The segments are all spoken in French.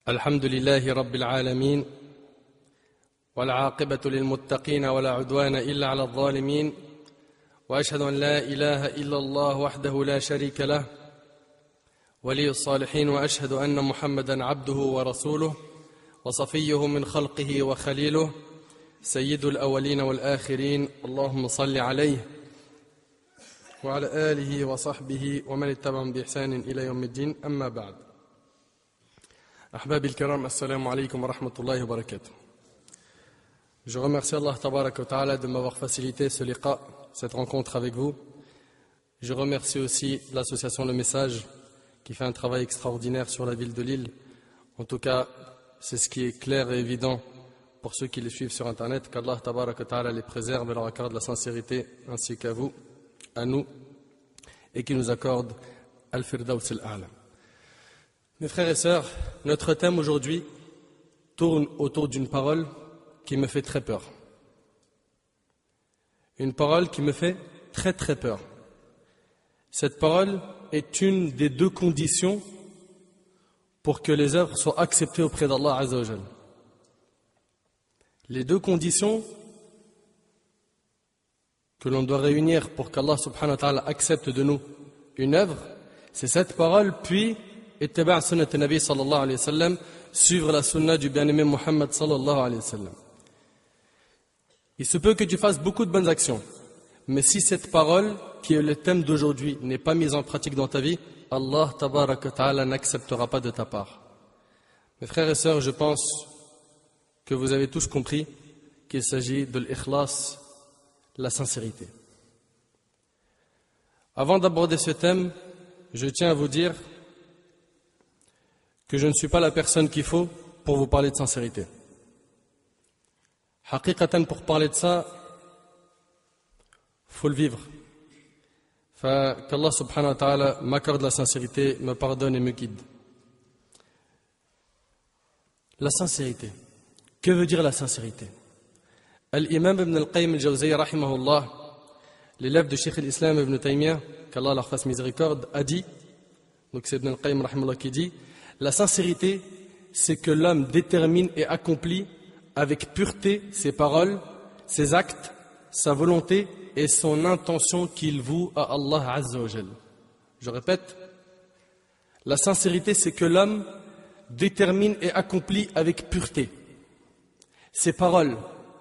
الحمد لله رب العالمين والعاقبة للمتقين ولا عدوان إلا على الظالمين وأشهد أن لا إله إلا الله وحده لا شريك له ولي الصالحين وأشهد أن محمدا عبده ورسوله وصفيه من خلقه وخليله سيد الأولين والآخرين اللهم صل عليه وعلى آله وصحبه ومن اتبعهم بإحسان إلى يوم الدين أما بعد أحبابي الكرام السلام عليكم ورحمة الله وبركاته. Je remercie Allah Tabaraka wa Ta'ala de m'avoir facilité ce liqa, cette rencontre avec vous. Je remercie aussi l'association Le Message qui fait un travail extraordinaire sur la ville de Lille. En tout cas, c'est ce qui est clair et évident pour ceux qui les suivent sur Internet, qu'Allah Tabaraka wa Ta'ala les préserve et leur accorde la sincérité ainsi qu'à vous, à nous, et qui nous accorde Al-Firdaws al-A'la. Mes frères et sœurs, notre thème aujourd'hui tourne autour d'une parole qui me fait très peur. Une parole qui me fait très très peur. Cette parole est une des deux conditions pour que les œuvres soient acceptées auprès d'Allah Azza wa Jal. Les deux conditions que l'on doit réunir pour qu'Allah subhanahu wa ta'ala accepte de nous une œuvre, c'est cette parole, puis ittaba' sunnat Nabi sallallahu alayhi wa sallam, suivre la sunna du bien-aimé Muhammad sallallahu alayhi wa sallam. Il se peut que tu fasses beaucoup de bonnes actions, mais si cette parole, qui est le thème d'aujourd'hui, n'est pas mise en pratique dans ta vie, Allah tabaraka ta'ala n'acceptera pas de ta part. Mes frères et sœurs, je pense que vous avez tous compris qu'il s'agit de l'ikhlas, la sincérité. Avant d'aborder ce thème, je tiens à vous dire que je ne suis pas la personne qu'il faut pour vous parler de sincérité. Haqiqatan, pour parler de ça, il faut le vivre. Qu'Allah subhanahu wa ta'ala m'accorde la sincérité, me pardonne et me guide. La sincérité. Que veut dire la sincérité? Al-Imam Ibn al-Qayyim al-Jawziyya rahimahullah, l'élève de Cheikh al-Islam Ibn Taymiyyah, qu'Allah leur fasse miséricorde, a dit, donc c'est Ibn al-Qayyim rahimahullah qui dit, la sincérité, c'est que l'homme détermine et accomplit avec pureté ses paroles, ses actes, sa volonté et son intention qu'il voue à Allah Azza wa Jal. Je répète, la sincérité, c'est que l'homme détermine et accomplit avec pureté ses paroles.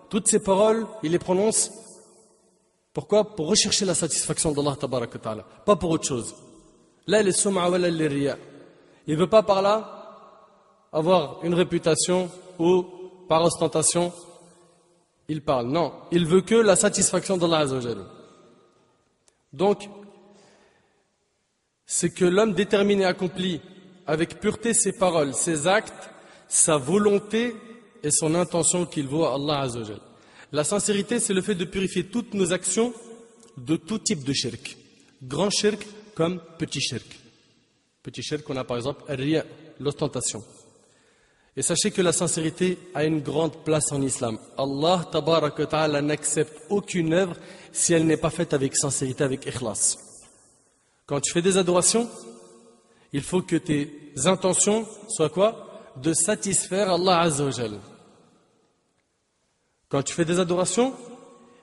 Toutes ces paroles, il les prononce. Pourquoi? Pour rechercher la satisfaction d'Allah Tabaraka Ta'ala, pas pour autre chose. Là, il est sum'a wa la riya. Il ne veut pas par là avoir une réputation ou par ostentation il parle. Non, il veut que la satisfaction d'Allah Azza wa Jalla. Donc, c'est que l'homme déterminé accomplit avec pureté ses paroles, ses actes, sa volonté et son intention qu'il voit à Allah Azza wa Jalla. La sincérité, c'est le fait de purifier toutes nos actions de tout type de shirk. Grand shirk comme petit shirk. Petit shirk, on a par exemple riya, l'ostentation. Et sachez que la sincérité a une grande place en islam. Allah tabaraka wa ta'ala n'accepte aucune œuvre si elle n'est pas faite avec sincérité, avec ikhlas. Quand tu fais des adorations, il faut que tes intentions soient quoi? De satisfaire Allah Azza wa Jal. Quand tu fais des adorations,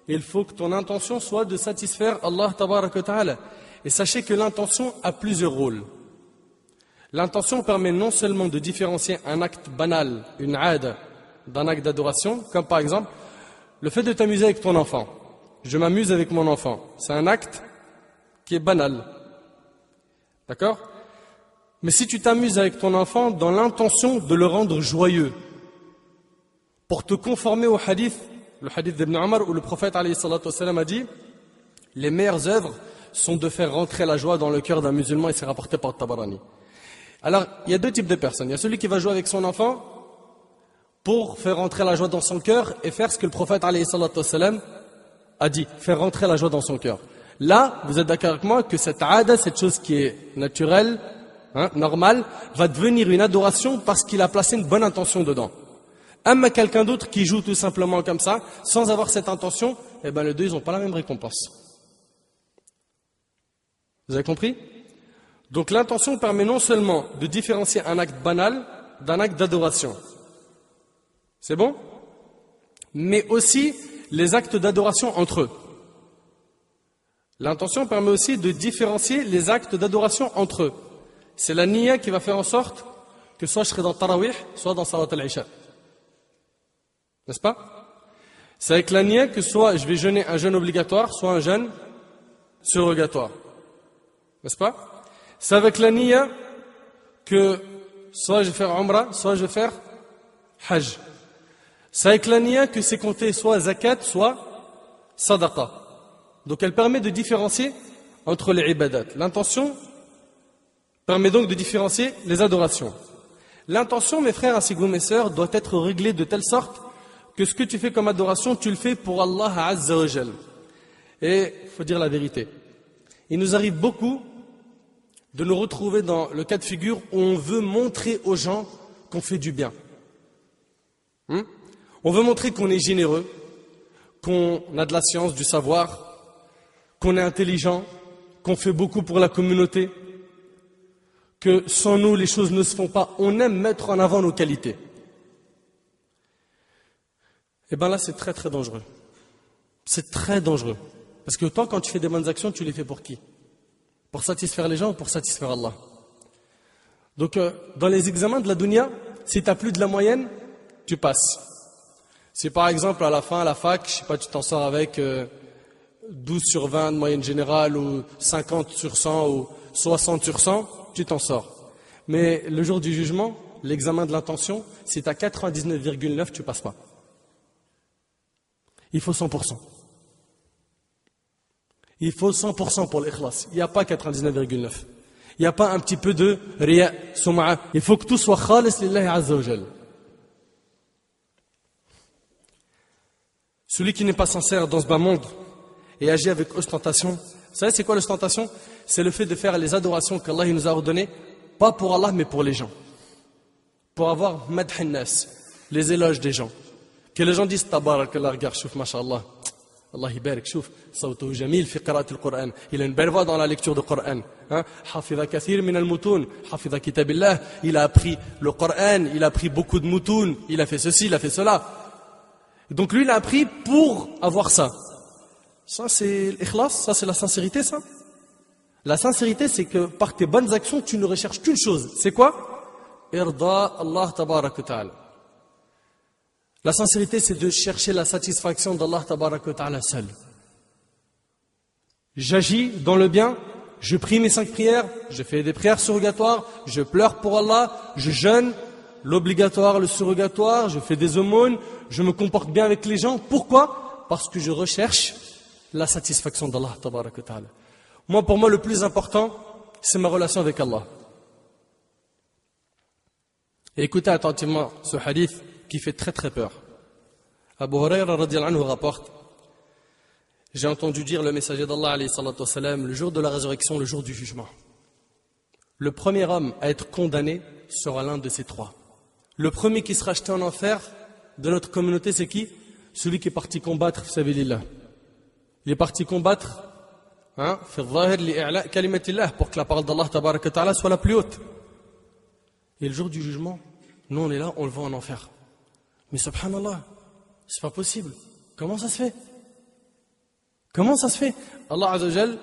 il faut que ton intention soit de satisfaire Allah tabaraka wa ta'ala. Et sachez que l'intention a plusieurs rôles. L'intention permet non seulement de différencier un acte banal, une aada, d'un acte d'adoration, comme par exemple le fait de t'amuser avec ton enfant. Je m'amuse avec mon enfant. C'est un acte qui est banal. D'accord? Mais si tu t'amuses avec ton enfant dans l'intention de le rendre joyeux, pour te conformer au hadith, le hadith d'Ibn Omar, où le prophète alayhi salatu wassalam a dit les meilleures œuvres sont de faire rentrer la joie dans le cœur d'un musulman, et c'est rapporté par Tabarani. Alors, il y a deux types de personnes. Il y a celui qui va jouer avec son enfant pour faire rentrer la joie dans son cœur et faire ce que le prophète alayhi salatu wassalam a dit, faire rentrer la joie dans son cœur. Là, vous êtes d'accord avec moi que cette aada, cette chose qui est naturelle, normale, va devenir une adoration parce qu'il a placé une bonne intention dedans. Mais quelqu'un d'autre qui joue tout simplement comme ça, sans avoir cette intention, eh ben les deux, ils n'ont pas la même récompense. Vous avez compris? Donc l'intention permet non seulement de différencier un acte banal d'un acte d'adoration. C'est bon? Mais aussi les actes d'adoration entre eux. L'intention permet aussi de différencier les actes d'adoration entre eux. C'est la niya qui va faire en sorte que soit je serai dans Tarawih, soit dans Salat al-Isha. N'est-ce pas? C'est avec la niya que soit je vais jeûner un jeûne obligatoire, soit un jeûne surrogatoire. N'est-ce pas? C'est avec la niya que soit je vais faire Umrah, soit je vais faire Hajj. C'est avec la niya que c'est compté soit zakat, soit sadaqa. Donc elle permet de différencier entre les ibadat. L'intention permet donc de différencier les adorations. L'intention, mes frères ainsi que vous, mes sœurs, doit être réglée de telle sorte que ce que tu fais comme adoration, tu le fais pour Allah Azza wa Jal. Et il faut dire la vérité. Il nous arrive beaucoup de nous retrouver dans le cas de figure où on veut montrer aux gens qu'on fait du bien. On veut montrer qu'on est généreux, qu'on a de la science, du savoir, qu'on est intelligent, qu'on fait beaucoup pour la communauté, que sans nous les choses ne se font pas. On aime mettre en avant nos qualités. Et bien là c'est très très dangereux. C'est très dangereux. Parce que toi quand tu fais des bonnes actions, tu les fais pour qui? Pour satisfaire les gens ou pour satisfaire Allah? Donc dans les examens de la dunya, si tu n'as plus de la moyenne, tu passes. Si par exemple à la fin, à la fac, je sais pas, tu t'en sors avec 12 sur 20 de moyenne générale ou 50 sur 100 ou 60 sur 100, tu t'en sors. Mais le jour du jugement, l'examen de l'intention, si tu as 99,9, tu passes pas. Il faut 100%. Il faut 100% pour l'ikhlas. Il n'y a pas 99,9. Il n'y a pas un petit peu de riya, sum'a. Il faut que tout soit khalis lillahi azza wa jal. Celui qui n'est pas sincère dans ce bas monde et agit avec ostentation. Vous savez c'est quoi l'ostentation? C'est le fait de faire les adorations qu'Allah nous a ordonnées, pas pour Allah mais pour les gens. Pour avoir madh nas, les éloges des gens. Que les gens disent tabarakallah, regarde, chouf, masha'Allah. Allah yibarik, chouf, sawtuhu jamil fi qira'at al-Qur'an. Il a une belle voix dans la lecture du Coran. Hafidha kathir min al-mutun, hafidha kitabillah. Il a appris le Coran, il a appris beaucoup de mutun, il a fait ceci, il a fait cela. Donc lui, il a appris pour avoir ça. Ça, c'est l'ikhlas, ça, c'est la sincérité, ça. La sincérité, c'est que par tes bonnes actions, tu ne recherches qu'une chose. C'est quoi? Irda Allah tabarak wa ta'ala. La sincérité, c'est de chercher la satisfaction d'Allah tabarak wa ta'ala seul. J'agis dans le bien, je prie mes 5 prières, je fais des prières surrogatoires, je pleure pour Allah, je jeûne, l'obligatoire, le surrogatoire, je fais des aumônes, je me comporte bien avec les gens. Pourquoi? Parce que je recherche la satisfaction d'Allah tabarak wa ta'ala. Moi, pour moi, le plus important, c'est ma relation avec Allah. Et écoutez attentivement ce hadith qui fait très très peur. Abu Huraira radiyallahu anhu rapporte: j'ai entendu dire le messager d'Allah alayhi salatu wa salam, le jour de la résurrection, le jour du jugement. Le premier homme à être condamné sera l'un de ces trois. Le premier qui sera jeté en enfer de notre communauté, c'est qui? Celui qui est parti combattre, sabilillah. Il est parti combattre pour que la parole d'Allah tabaraka wa ta'ala soit la plus haute. Et le jour du jugement, nous on est là, on le voit en enfer. Mais subhanallah, c'est pas possible. Comment ça se fait? Comment ça se fait? Allah Azza wa Jal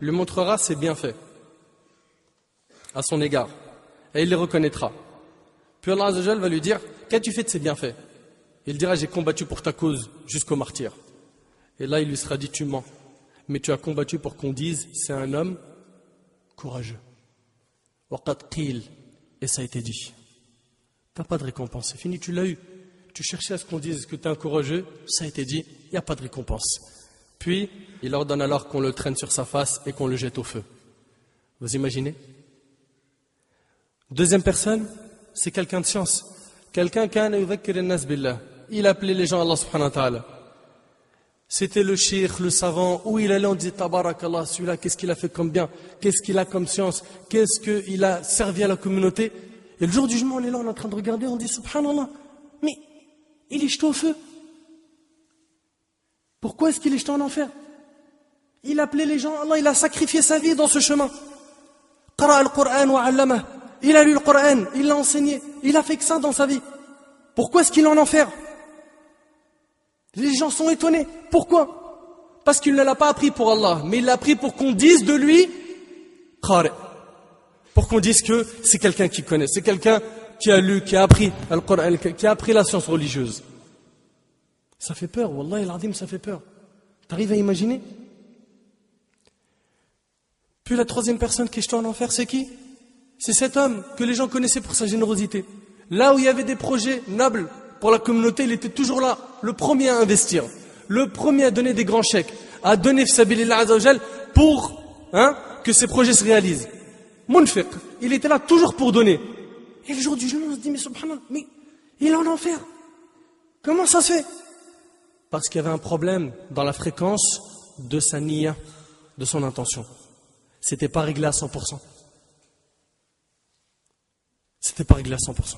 lui montrera ses bienfaits à son égard. Et il les reconnaîtra. Puis Allah Azza wa Jal va lui dire: qu'as-tu fait de ces bienfaits? Il dira: j'ai combattu pour ta cause jusqu'au martyr. Et là il lui sera dit: tu mens. Mais tu as combattu pour qu'on dise c'est un homme courageux. Waqad qil, et ça a été dit. Tu n'as pas de récompense, c'est fini, tu l'as eu. Tu cherchais à ce qu'on dise que tu es un courageux, ça a été dit, il n'y a pas de récompense. Puis, il ordonne alors qu'on le traîne sur sa face et qu'on le jette au feu. Vous imaginez? Deuxième personne, c'est quelqu'un de science. Quelqu'un kana yudhakkir an-nas billah. Il appelait les gens à Allah subhanahu wa ta'ala. C'était le cheikh, le savant, où il allait, on disait tabarakallah, celui-là, qu'est-ce qu'il a fait comme bien, qu'est-ce qu'il a comme science, qu'est-ce qu'il a servi à la communauté. Et le jour du jugement, on est là, on est en train de regarder, on dit subhanallah, mais il est jeté au feu. Pourquoi est-ce qu'il est jeté en enfer? Il appelait les gens, Allah, il a sacrifié sa vie dans ce chemin. Qara al-Qur'an wa 'allamah. Il a lu le Coran, il l'a enseigné. Il a fait que ça dans sa vie. Pourquoi est-ce qu'il est en enfer? Les gens sont étonnés. Pourquoi? Parce qu'il ne l'a pas appris pour Allah, mais il l'a appris pour qu'on dise de lui Qari. Pour qu'on dise que c'est quelqu'un qui connaît, c'est quelqu'un qui a lu, qui a appris Al-Qur'an, qui a appris la science religieuse. Ça fait peur, Wallahi al-Azim, ça fait peur. T'arrives à imaginer? Puis la troisième personne qui est jetée en enfer, c'est qui? C'est cet homme que les gens connaissaient pour sa générosité. Là où il y avait des projets nobles pour la communauté, il était toujours là, le premier à investir, le premier à donner des grands chèques, à donner Fisabilillah Azza wa Jal pour que ces projets se réalisent. Munfiq, il était là toujours pour donner. Et le jour du jugement, on se dit, mais subhanallah, mais il est en enfer. Comment ça se fait? Parce qu'il y avait un problème dans la fréquence de sa niya, de son intention. C'était pas réglé à 100%. C'était pas réglé à 100%.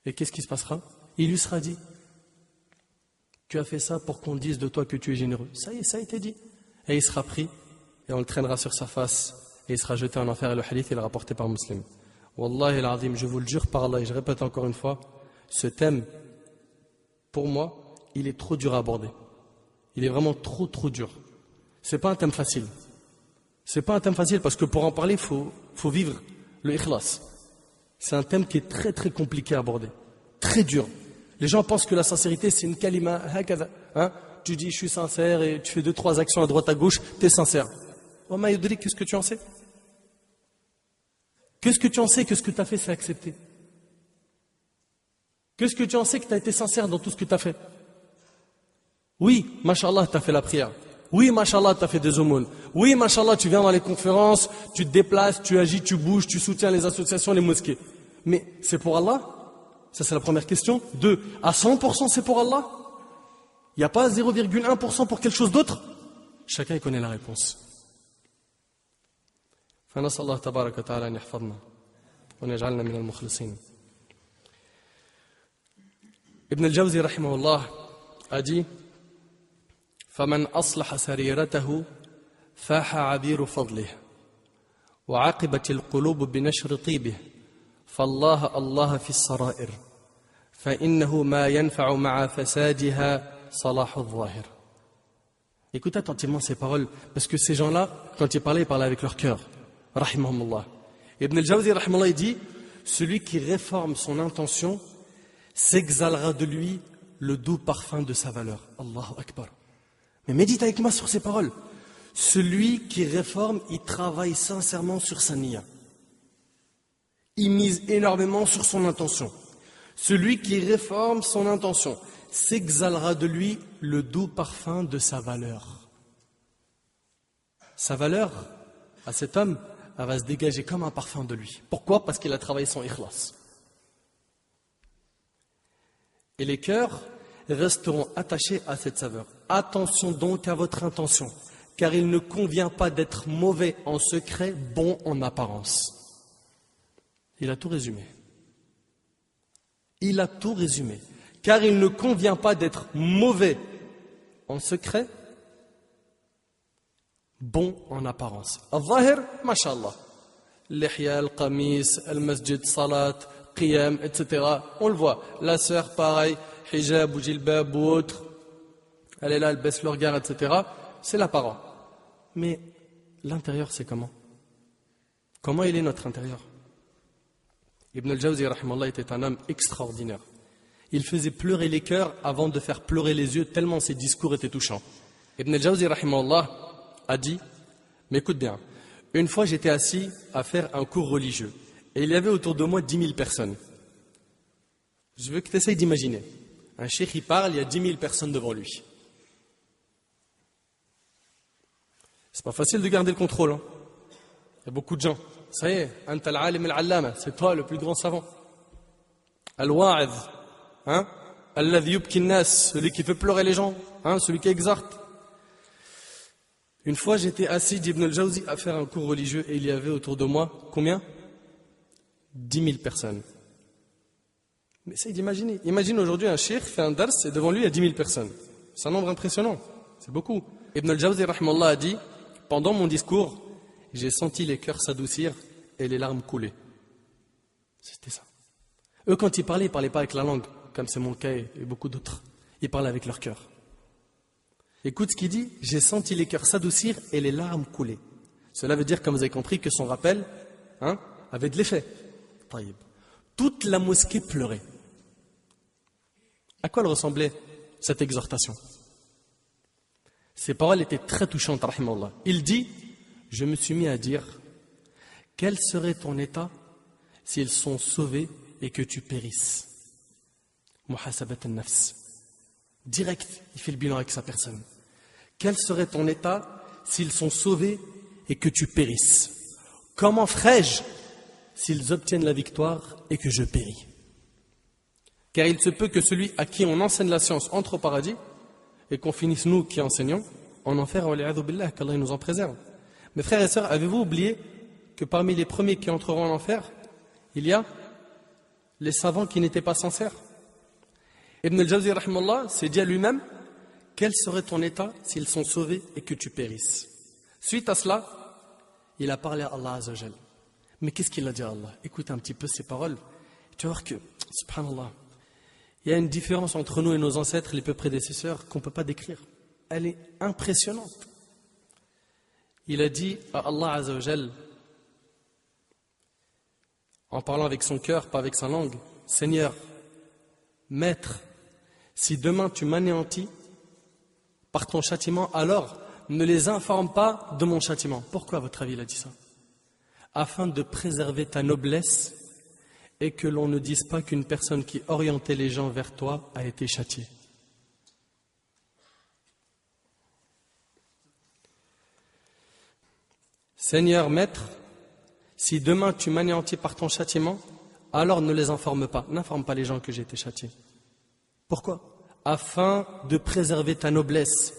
Et qu'est-ce qui se passera? Il lui sera dit, tu as fait ça pour qu'on dise de toi que tu es généreux. Ça y est, ça a été dit. Et il sera pris, et on le traînera sur sa face, et il sera jeté en enfer. Et le hadith, il est rapporté par Muslim. Wallahi al-Azim, je vous le jure par Allah, et je répète encore une fois, ce thème, pour moi, il est trop dur à aborder. Il est vraiment trop dur. C'est pas un thème facile. C'est pas un thème facile parce que pour en parler, faut vivre le ikhlas. C'est un thème qui est très très compliqué à aborder. Très dur. Les gens pensent que la sincérité, c'est une kalima, tu dis je suis sincère et tu fais 2-3 actions à droite à gauche, tu es sincère. Oh ma yudri, qu'est-ce que tu en sais? Qu'est-ce que tu en sais que ce que tu as fait, c'est accepté? Qu'est-ce que tu en sais que tu as été sincère dans tout ce que tu as fait? Oui, mashallah, tu as fait la prière. Oui, mashallah, tu as fait des aumônes. Oui, mashallah, tu viens dans les conférences, tu te déplaces, tu agis, tu bouges, tu soutiens les associations, les mosquées. Mais c'est pour Allah? Ça, c'est la première question. 2, à 100% c'est pour Allah? Il n'y a pas 0,1% pour quelque chose d'autre? Chacun y connaît la réponse. فنسأل الله تبارك وتعالى أن يحفظنا وأن يجعلنا من المخلصين. Ibn al-Jawzi rahimahullah a dit فمن أصلح سريرته فاح عبير فضله وعقبت القلوب بنشر طيبه فالله الله في السرائر فإنه ما ينفع مع فسادها صلاح الظاهر. Écoutez attentivement ces paroles parce que ces gens-là, quand ils parlaient avec leur cœur. Rahimahumullah. Ibn al-Jawzi rahimahullah, il dit celui qui réforme son intention s'exhalera de lui le doux parfum de sa valeur. Allahu Akbar. Mais médite avec moi sur ces paroles. Celui qui réforme, il travaille sincèrement sur sa niya. Il mise énormément sur son intention. Celui qui réforme son intention s'exhalera de lui le doux parfum de sa valeur. Sa valeur, à cet homme, elle va se dégager comme un parfum de lui. Pourquoi? Parce qu'il a travaillé son ikhlas. Et les cœurs resteront attachés à cette saveur. Attention donc à votre intention, car il ne convient pas d'être mauvais en secret, bon en apparence. Il a tout résumé. Il a tout résumé. Car il ne convient pas d'être mauvais en secret, bon en apparence. Al-Zahir, mashallah. L'ihya, al-qamis, al-masjid, salat, qiyam, etc. On le voit. La sœur, pareil, hijab ou jilbab ou autre. Elle est là, elle baisse le regard, etc. C'est l'apparent. Mais l'intérieur, c'est comment? Comment il est notre intérieur? Ibn al-Jawzi, rahimallah, était un homme extraordinaire. Il faisait pleurer les cœurs avant de faire pleurer les yeux, tellement ses discours étaient touchants. Ibn al-Jawzi, rahimallah, a dit, mais écoute bien, une fois j'étais assis à faire un cours religieux, et il y avait autour de moi 10 000 personnes. Je veux que tu essayes d'imaginer. Un cheikh, il parle, il y a 10 000 personnes devant lui. C'est pas facile de garder le contrôle. Hein. Il y a beaucoup de gens. Ça y est, anta al-alim al-allama, c'est toi le plus grand savant. Al-wa'id, hein? Alladhi yubki an-nas, celui qui fait pleurer les gens, hein? Celui qui exhorte. Une fois, j'étais assis d'Ibn al-Jawzi à faire un cours religieux et il y avait autour de moi, combien? 10 000 personnes. Mais essayez d'imaginer. Imagine aujourd'hui un cheikh fait un dars et devant lui il y a 10 000 personnes. C'est un nombre impressionnant. C'est beaucoup. Ibn al-Jawzi rahmallah a dit, pendant mon discours, j'ai senti les cœurs s'adoucir et les larmes couler. C'était ça. Eux, quand ils parlaient pas avec la langue, comme c'est mon cas et beaucoup d'autres. Ils parlaient avec leur cœur. Écoute ce qu'il dit, j'ai senti les cœurs s'adoucir et les larmes couler. Cela veut dire, comme vous avez compris, que son rappel avait de l'effet. Taïb. Toute la mosquée pleurait. À quoi elle ressemblait cette exhortation? Ces paroles étaient très touchantes, rahimallah. Il dit, je me suis mis à dire, quel serait ton état s'ils sont sauvés et que tu périsses? Muhasabat al-nafs. Direct, il fait le bilan avec sa personne. Quel serait ton état s'ils sont sauvés et que tu périsses? Comment ferais-je s'ils obtiennent la victoire et que je péris? Car il se peut que celui à qui on enseigne la science entre au paradis et qu'on finisse nous qui enseignons en enfer, qu'Allah nous en préserve. Mes frères et sœurs, avez-vous oublié que parmi les premiers qui entreront en enfer, il y a les savants qui n'étaient pas sincères? Ibn al-Jawzi rahimallah s'est dit à lui-même, quel serait ton état s'ils sont sauvés et que tu périsses? Suite à cela, il a parlé à Allah Azza wa Jal. Mais qu'est-ce qu'il a dit à Allah? Écoute un petit peu ces paroles. Tu vas voir que, subhanallah, il y a une différence entre nous et nos ancêtres, les peu prédécesseurs, qu'on ne peut pas décrire. Elle est impressionnante. Il a dit à Allah Azza wa Jal, en parlant avec son cœur, pas avec sa langue, Seigneur, Maître, si demain tu m'anéantis par ton châtiment, alors ne les informe pas de mon châtiment. Pourquoi, à votre avis, il a dit ça? Afin de préserver ta noblesse et que l'on ne dise pas qu'une personne qui orientait les gens vers toi a été châtiée. Seigneur, Maître, si demain tu m'anéantis par ton châtiment, alors ne les informe pas. N'informe pas les gens que j'ai été châtié. Pourquoi? Afin de préserver ta noblesse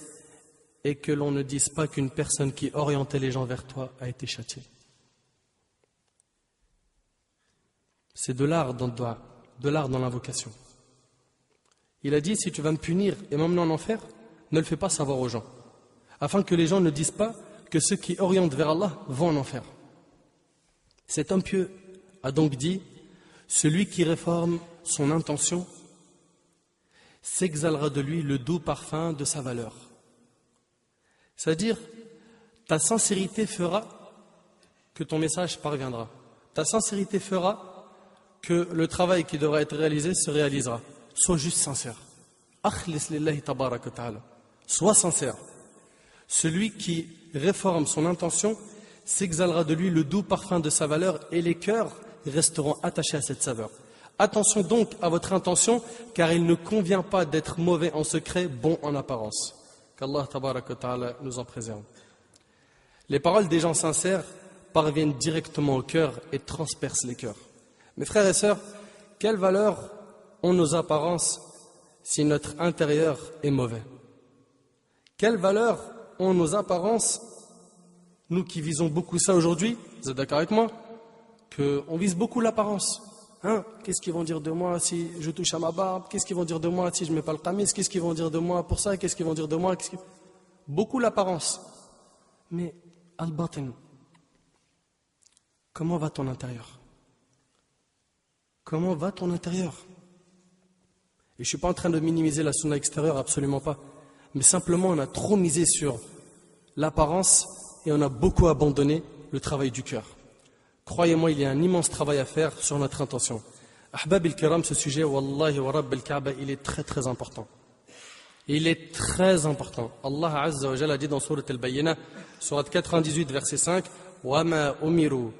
et que l'on ne dise pas qu'une personne qui orientait les gens vers toi a été châtiée. C'est de l'art dans le dua, de l'art dans l'invocation. Il a dit, si tu vas me punir et m'emmener en enfer, ne le fais pas savoir aux gens, afin que les gens ne disent pas que ceux qui orientent vers Allah vont en enfer. Cet homme pieux a donc dit, celui qui réforme son intention s'exhalera de lui le doux parfum de sa valeur. C'est-à-dire, ta sincérité fera que ton message parviendra. Ta sincérité fera que le travail qui devra être réalisé se réalisera. Sois juste sincère. Akhlis lillahi tabaraka ta'ala. Sois sincère. Celui qui réforme son intention s'exhalera de lui le doux parfum de sa valeur et les cœurs resteront attachés à cette saveur. Attention donc à votre intention, car il ne convient pas d'être mauvais en secret, bon en apparence. Qu'Allah tabaraka ta'ala nous en préserve. Les paroles des gens sincères parviennent directement au cœur et transpercent les cœurs. Mes frères et sœurs, quelle valeur ont nos apparences si notre intérieur est mauvais? Quelle valeur ont nos apparences, nous qui visons beaucoup ça aujourd'hui? Vous êtes d'accord avec moi? Qu'on vise beaucoup l'apparence. Qu'est-ce qu'ils vont dire de moi si je touche à ma barbe? Qu'est-ce qu'ils vont dire de moi si je ne mets pas le qamis? Qu'est-ce qu'ils vont dire de moi pour ça? Qu'est-ce qu'ils vont dire de moi? Beaucoup l'apparence. Mais al-batin, comment va ton intérieur? Comment va ton intérieur? Et je ne suis pas en train de minimiser la sunna extérieure, absolument pas. Mais simplement, on a trop misé sur l'apparence et on a beaucoup abandonné le travail du cœur. Croyez-moi, il y a un immense travail à faire sur notre intention. Ahbab al-kiram, ce sujet, wallahi wa rabb al-Kaaba, il est très très important. Il est très important. Allah Azza wa Jalla a dit dans Sourate al-Bayyinah, Sourate 98, verset 5, وَمَا أُمِرُوا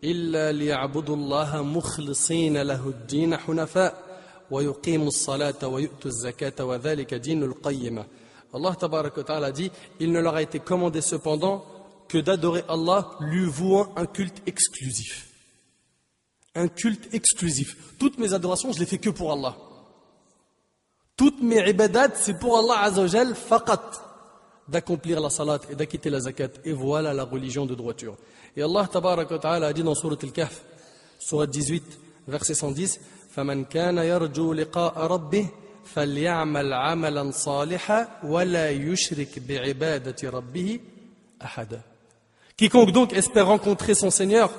إِلَّا لِيَعْبُدُوا اللَّهَ مُخْلِصِينَ لَهُ الدِّينَ حُنَفَاءَ وَيُقِيمُوا الصَّلَاةَ وَيُؤْتُوا الزَّكَاةَ وَذَلِكَ دِينُ الْقَيِّمَةِ. Allah Tabaraka wa Ta'ala a dit, il ne leur a été commandé cependant que d'adorer Allah, lui vouant un culte exclusif. Un culte exclusif. Toutes mes adorations, je les fais que pour Allah. Toutes mes ibadat, c'est pour Allah Azza wa Jal, faqat, d'accomplir la salat et d'acquitter la zakat. Et voilà la religion de droiture. Et Allah Tabaraka wa Ta'ala a dit dans Sourate Al-Kahf, Sourate 18, verset 110, فَمَنْ كَانَ يَرْجُو لِقَاءَ رَبِّهِ فَلْيَعْمَلْ عَمَلًا صَالِحًا وَلَا يُشْرِكْ بِعِبَادَةِ رَبِّهِ أَحَدًا. Quiconque donc espère rencontrer son Seigneur,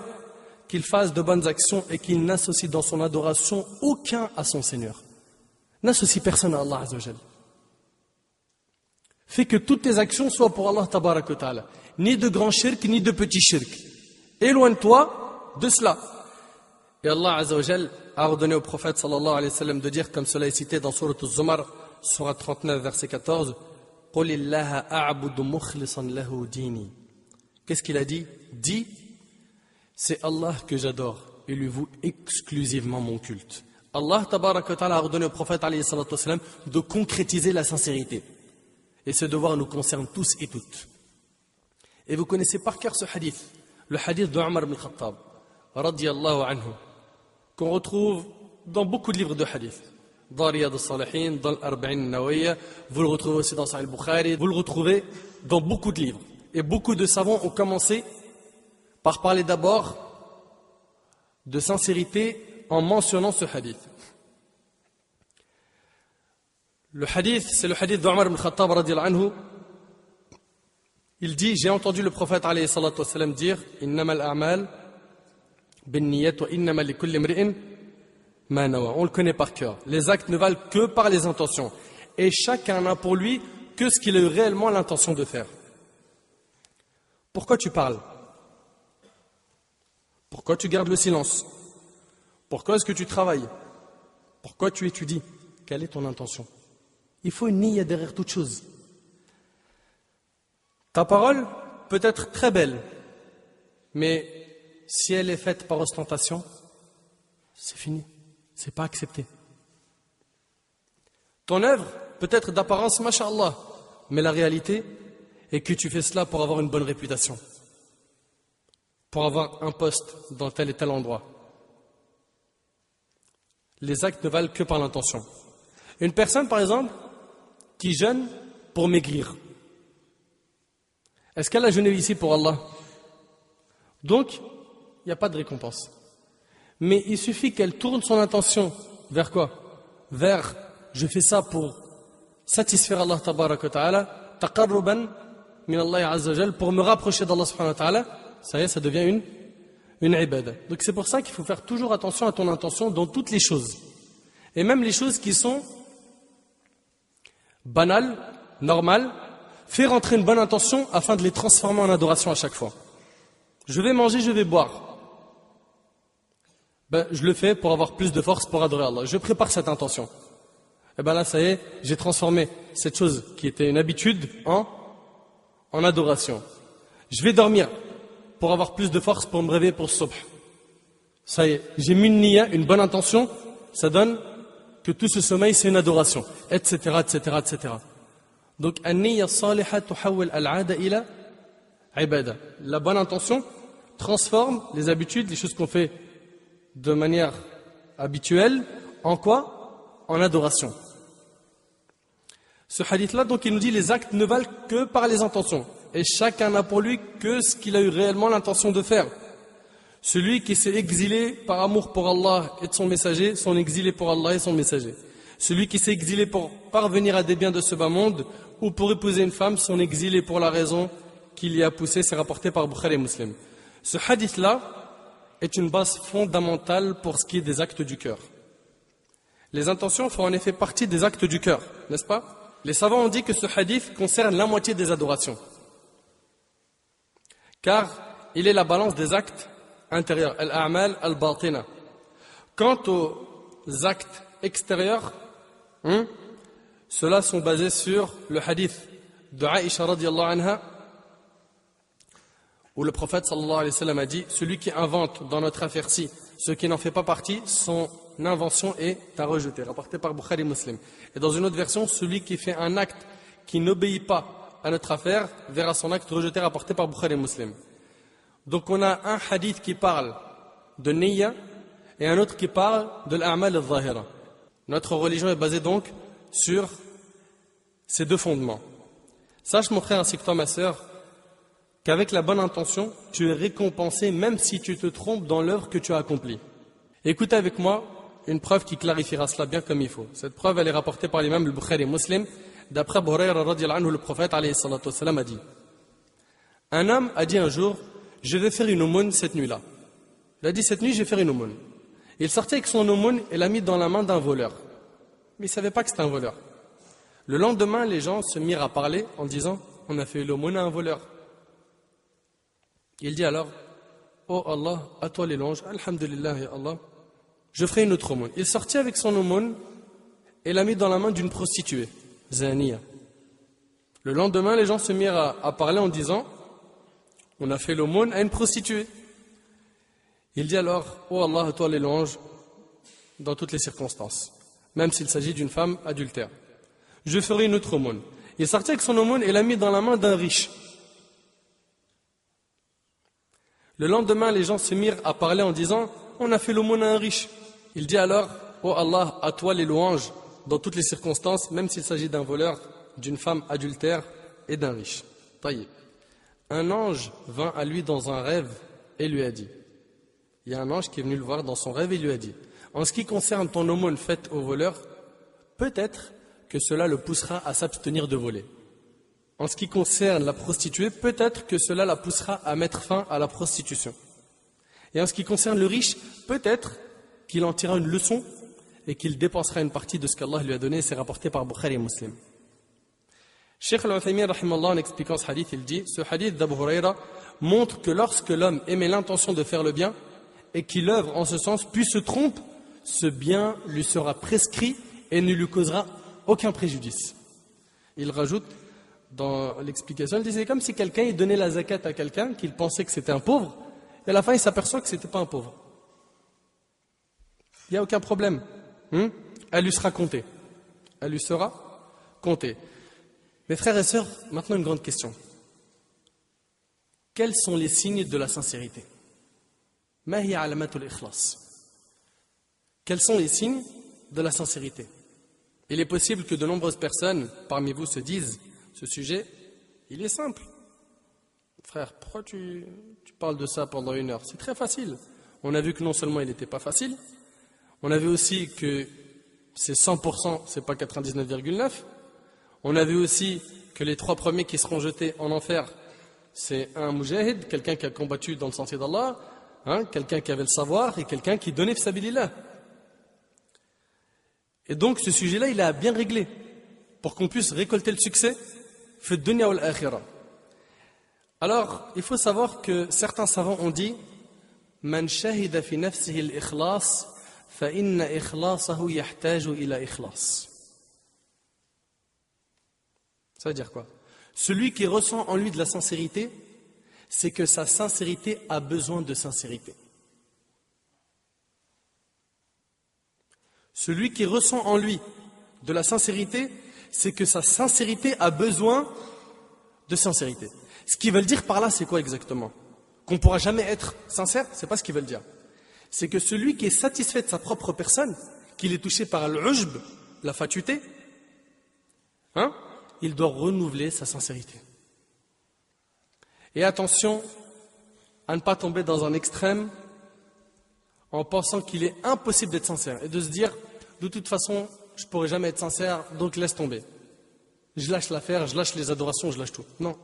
qu'il fasse de bonnes actions et qu'il n'associe dans son adoration aucun à son Seigneur. N'associe personne à Allah Azza wa Jal. Fais que toutes tes actions soient pour Allah Tabaraka wa Ta'ala. Ni de grands shirk, ni de petits shirk. Éloigne-toi de cela. Et Allah Azza wa Jal a ordonné au prophète sallallahu alayhi wa sallam de dire, comme cela est cité dans Surat Az-Zumar, Surat 39, verset 14, قُلِ اللَّهَ أَعْبُدُ مُخْلِصًا لَهُ دِينِي. Qu'est-ce qu'il a dit? Dis, c'est Allah que j'adore et lui voue exclusivement mon culte. Allah Tabaraka wa Ta'ala a ordonné au prophète alayhi salatu wa sallam de concrétiser la sincérité. Et ce devoir nous concerne tous et toutes. Et vous connaissez par cœur ce hadith, le hadith de Omar ibn Khattab, radiyallahu anhu, qu'on retrouve dans beaucoup de livres de hadith. Dans Riyad al-Salihin, dans l'Arba'in al-Nawawiyya, vous le retrouvez aussi dans Sahih al-Bukhari, vous le retrouvez dans beaucoup de livres. Et beaucoup de savants ont commencé par parler d'abord de sincérité en mentionnant ce hadith. Le hadith, c'est le hadith d'Omar ibn Khattab radiyallahu anhu. Il dit, j'ai entendu le prophète alayhi salatu wa sallam dire, innamal a'mal bin niyat wa innama li kulli imri'in ma nawa. On le connaît par cœur. Les actes ne valent que par les intentions. Et chacun n'a pour lui que ce qu'il a eu réellement l'intention de faire. Pourquoi tu parles? Pourquoi tu gardes le silence? Pourquoi est-ce que tu travailles? Pourquoi tu étudies? Quelle est ton intention? Il faut une niya derrière toute chose. Ta parole peut être très belle, mais si elle est faite par ostentation, c'est fini, c'est pas accepté. Ton œuvre peut être d'apparence, masha'Allah, mais la réalité est que tu fais cela pour avoir une bonne réputation, pour avoir un poste dans tel et tel endroit. Les actes ne valent que par l'intention. Une personne, par exemple, qui jeûne pour maigrir, est-ce qu'elle a jeûné ici pour Allah? Donc, il n'y a pas de récompense. Mais il suffit qu'elle tourne son intention vers quoi? Vers, je fais ça pour satisfaire Allah Tabaraka wa Ta'ala, taqarruban min Allah Azza wa Jal, pour me rapprocher d'Allah Subhanahu wa Ta'ala, ça y est, ça devient une ibada. Donc c'est pour ça qu'il faut faire toujours attention à ton intention dans toutes les choses. Et même les choses qui sont banales, normales, fais rentrer une bonne intention afin de les transformer en adoration à chaque fois. Je vais manger, je vais boire. Je le fais pour avoir plus de force pour adorer Allah. Je prépare cette intention. Et là, ça y est, j'ai transformé cette chose qui était une habitude en adoration. Je vais dormir pour avoir plus de force pour me réveiller pour le subh. Ça y est, j'ai mis une niya, une bonne intention, ça donne que tout ce sommeil c'est une adoration, etc., etc., etc. Donc, an-niyya salihah tuhawwil al-'ada ila ibada. La bonne intention transforme les habitudes, les choses qu'on fait de manière habituelle, en quoi? En adoration. Ce hadith-là, donc, il nous dit les actes ne valent que par les intentions. Et chacun n'a pour lui que ce qu'il a eu réellement l'intention de faire. Celui qui s'est exilé par amour pour Allah et de son messager, son exilé pour Allah et son messager. Celui qui s'est exilé pour parvenir à des biens de ce bas monde ou pour épouser une femme, son exilé pour la raison qui l'y a poussé, c'est rapporté par Bukhari et Muslim. Ce hadith-là est une base fondamentale pour ce qui est des actes du cœur. Les intentions font en effet partie des actes du cœur, n'est-ce pas? Les savants ont dit que ce hadith concerne la moitié des adorations. Car il est la balance des actes intérieurs, al-a'mal al-batina. Quant aux actes extérieurs, ceux-là sont basés sur le hadith de Aïcha radiyallahu anha, où le prophète sallallahu alayhi wa sallam a dit, celui qui invente dans notre affaire-ci ce qui n'en fait pas partie, son invention est à rejeter, rapporté par Bukhari Muslim. Et dans une autre version, celui qui fait un acte qui n'obéit pas à notre affaire verra son acte rejeté, rapporté par Bukhari Muslim. Donc on a un hadith qui parle de niyya et un autre qui parle de l'a'mal al-zahira. Notre religion est basée donc sur ces deux fondements. Sache mon frère ainsi que toi ma sœur qu'avec la bonne intention, tu es récompensé même si tu te trompes dans l'œuvre que tu as accomplie. Écoutez avec moi une preuve qui clarifiera cela bien comme il faut. Cette preuve elle est rapportée par l'imam al-Bukhari Muslim. D'après Abu Hurayra radiyallahu anhu, le prophète alayhi salatu wassalam a dit, un homme a dit un jour, je vais faire une aumône cette nuit-là. Il a dit cette nuit, je vais faire une aumône. Il sortait avec son aumône et l'a mis dans la main d'un voleur. Mais il ne savait pas que c'était un voleur. Le lendemain, les gens se mirent à parler en disant, on a fait l'aumône à un voleur. Il dit alors, oh Allah, à toi les louanges, alhamdulillah ya Allah, je ferai une autre aumône. Il sortit avec son aumône et l'a mis dans la main d'une prostituée, Zaniya. Le lendemain, les gens se mirent à parler en disant, on a fait l'aumône à une prostituée. Il dit alors, oh Allah, à toi les louanges, dans toutes les circonstances, même s'il s'agit d'une femme adultère. Je ferai une autre aumône. Il sortit avec son aumône et l'a mis dans la main d'un riche. Le lendemain, les gens se mirent à parler en disant, on a fait l'aumône à un riche. Il dit alors, oh Allah, à toi les louanges, dans toutes les circonstances, même s'il s'agit d'un voleur, d'une femme adultère et d'un riche. Taïeb. Un ange vint à lui dans un rêve et lui a dit, il y a un ange qui est venu le voir dans son rêve et lui a dit, en ce qui concerne ton aumône faite au voleur, peut-être que cela le poussera à s'abstenir de voler. En ce qui concerne la prostituée, peut-être que cela la poussera à mettre fin à la prostitution. Et en ce qui concerne le riche, peut-être qu'il en tirera une leçon et qu'il dépensera une partie de ce qu'Allah lui a donné, c'est rapporté par Bukhari et Muslim. Cheikh Al-Uthaymin, rahimallah, en expliquant ce hadith, il dit, ce hadith d'Abu Huraira montre que lorsque l'homme émet l'intention de faire le bien et qu'il œuvre en ce sens, puis se trompe, ce bien lui sera prescrit et ne lui causera aucun préjudice. Il rajoute dans l'explication, il dit, c'est comme si quelqu'un il donnait la zakat à quelqu'un qu'il pensait que c'était un pauvre et à la fin il s'aperçoit que ce n'était pas un pauvre. Il n'y a aucun problème. Elle lui sera comptée. Elle lui sera comptée. Mes frères et sœurs, maintenant une grande question. Quels sont les signes de la sincérité? Ma hiya alamatul ikhlas? Quels sont les signes de la sincérité? Il est possible que de nombreuses personnes parmi vous se disent, ce sujet, il est simple. Frère, pourquoi tu parles de ça pendant une heure? C'est très facile. On a vu que non seulement il n'était pas facile, on a vu aussi que c'est 100%, c'est pas 99,9%. On a vu aussi que les 3 premiers qui seront jetés en enfer, c'est un mujahid, quelqu'un qui a combattu dans le sentier d'Allah, quelqu'un qui avait le savoir et quelqu'un qui donnait fisabilillah. Et donc ce sujet-là, il a bien réglé pour qu'on puisse récolter le succès, fi dunya wal akhirah. Alors, il faut savoir que certains savants ont dit Man shahida fi nafsihi al-ikhlas fa inna ikhlasahu yahtaju ila ikhlas. Ça veut dire quoi? Celui qui ressent en lui de la sincérité, c'est que sa sincérité a besoin de sincérité. Celui qui ressent en lui de la sincérité, c'est que sa sincérité a besoin de sincérité. Ce qu'ils veulent dire par là, c'est quoi exactement? Qu'on ne pourra jamais être sincère, c'est pas ce qu'ils veulent dire. C'est que celui qui est satisfait de sa propre personne, qu'il est touché par l'ujb, la fatuité, il doit renouveler sa sincérité. Et attention à ne pas tomber dans un extrême en pensant qu'il est impossible d'être sincère et de se dire, de toute façon, je ne pourrai jamais être sincère, donc laisse tomber. Je lâche l'affaire, je lâche les adorations, je lâche tout. Non.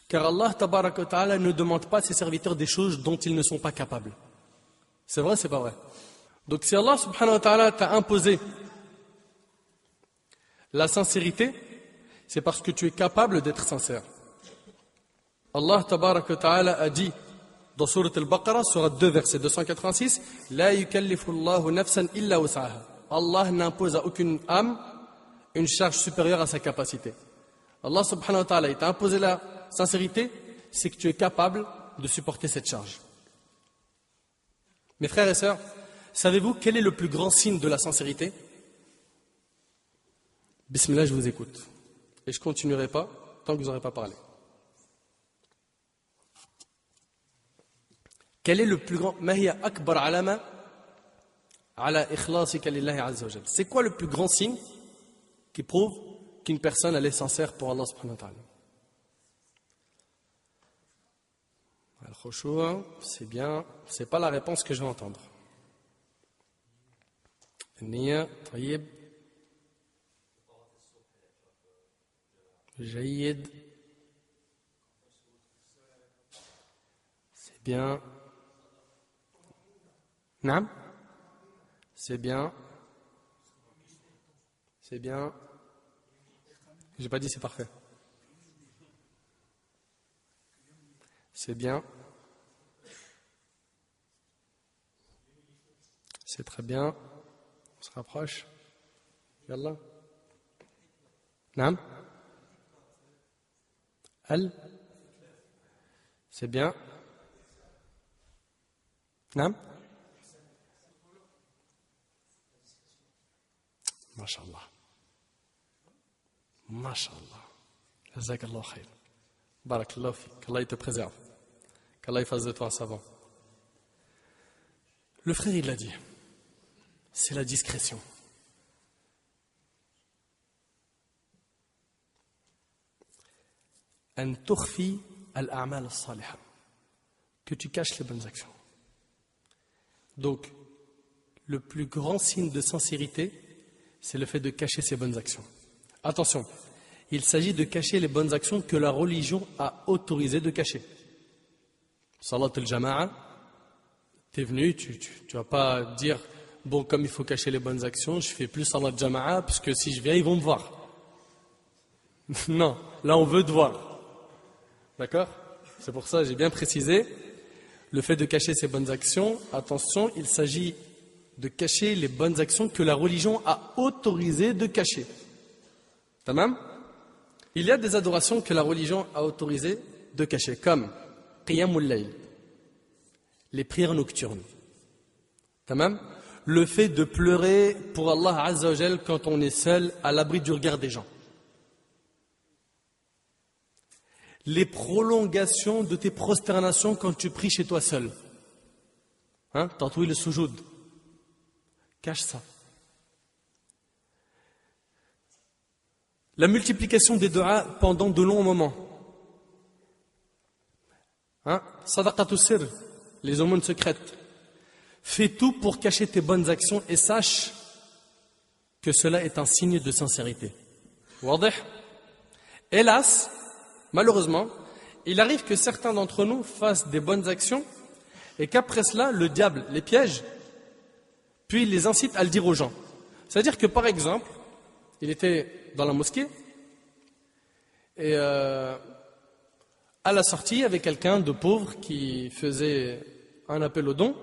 Car Allah tabaraka wa ta'ala ne demande pas à ses serviteurs des choses dont ils ne sont pas capables. C'est vrai, c'est pas vrai. Donc si Allah subhanahu wa ta'ala t'a imposé la sincérité, c'est parce que tu es capable d'être sincère. Allah tabaraka wa ta'ala a dit dans Surat Al-Baqarah, Surat 2, verset 286, La yukallifu Allahu nafsan illa wus'aha. Allah n'impose à aucune âme une charge supérieure à sa capacité. Allah subhanahu wa ta'ala, il t'a imposé la sincérité, c'est que tu es capable de supporter cette charge. Mes frères et sœurs, savez-vous quel est le plus grand signe de la sincérité? Bismillah, je vous écoute. Et je ne continuerai pas tant que vous n'aurez pas parlé. Quel est le plus grand? Mahiya akbar alama ala ikhlasika lillahi azza wa jalla. C'est quoi le plus grand signe qui prouve qu'une personne elle est sincère pour Allah subhanahu wa ta'ala? Al-khushu', c'est bien, c'est pas la réponse que je vais entendre. Niya, tayyib, jayyid, c'est bien. Naam. C'est bien. C'est bien. J'ai pas dit c'est parfait. C'est bien. C'est très bien. On se rapproche. Yallah. Naam. Al. C'est bien. Naam. Masha'Allah. Masha'Allah. Jazakallah khair. Barakallahu fik. Qu'Allah te préserve. Qu'Allah fasse de toi un savant. Le frère, il l'a dit. C'est la discrétion. An tukhfi al-a'mal as-salihah. Que tu caches les bonnes actions. Donc, le plus grand signe de sincérité, c'est le fait de cacher ses bonnes actions. Attention, il s'agit de cacher les bonnes actions que la religion a autorisé de cacher. Salat al-jama'a, t'es venu, tu vas pas dire, bon, comme il faut cacher les bonnes actions, je fais plus salat al-jama'a, parce que si je viens, ils vont me voir. Non, là on veut te voir. D'accord? C'est pour ça que j'ai bien précisé, le fait de cacher ses bonnes actions, attention, il s'agit de cacher les bonnes actions que la religion a autorisé de cacher. Tamam? Il y a des adorations que la religion a autorisé de cacher, comme Qiyamul Layl, les prières nocturnes. Tamam? Le fait de pleurer pour Allah Azza wa Jal quand on est seul, à l'abri du regard des gens. Les prolongations de tes prosternations quand tu pries chez toi seul. Hein? Tatouille le soujoud. Cache ça. La multiplication des du'a pendant de longs moments. Hein? Sadaqatus sirr, les aumônes secrètes. Fais tout pour cacher tes bonnes actions et sache que cela est un signe de sincérité. Wadih? Hélas, malheureusement, il arrive que certains d'entre nous fassent des bonnes actions et qu'après cela, le diable les piège, puis il les incite à le dire aux gens. C'est-à-dire que par exemple, il était dans la mosquée et à la sortie, il y avait quelqu'un de pauvre qui faisait un appel au don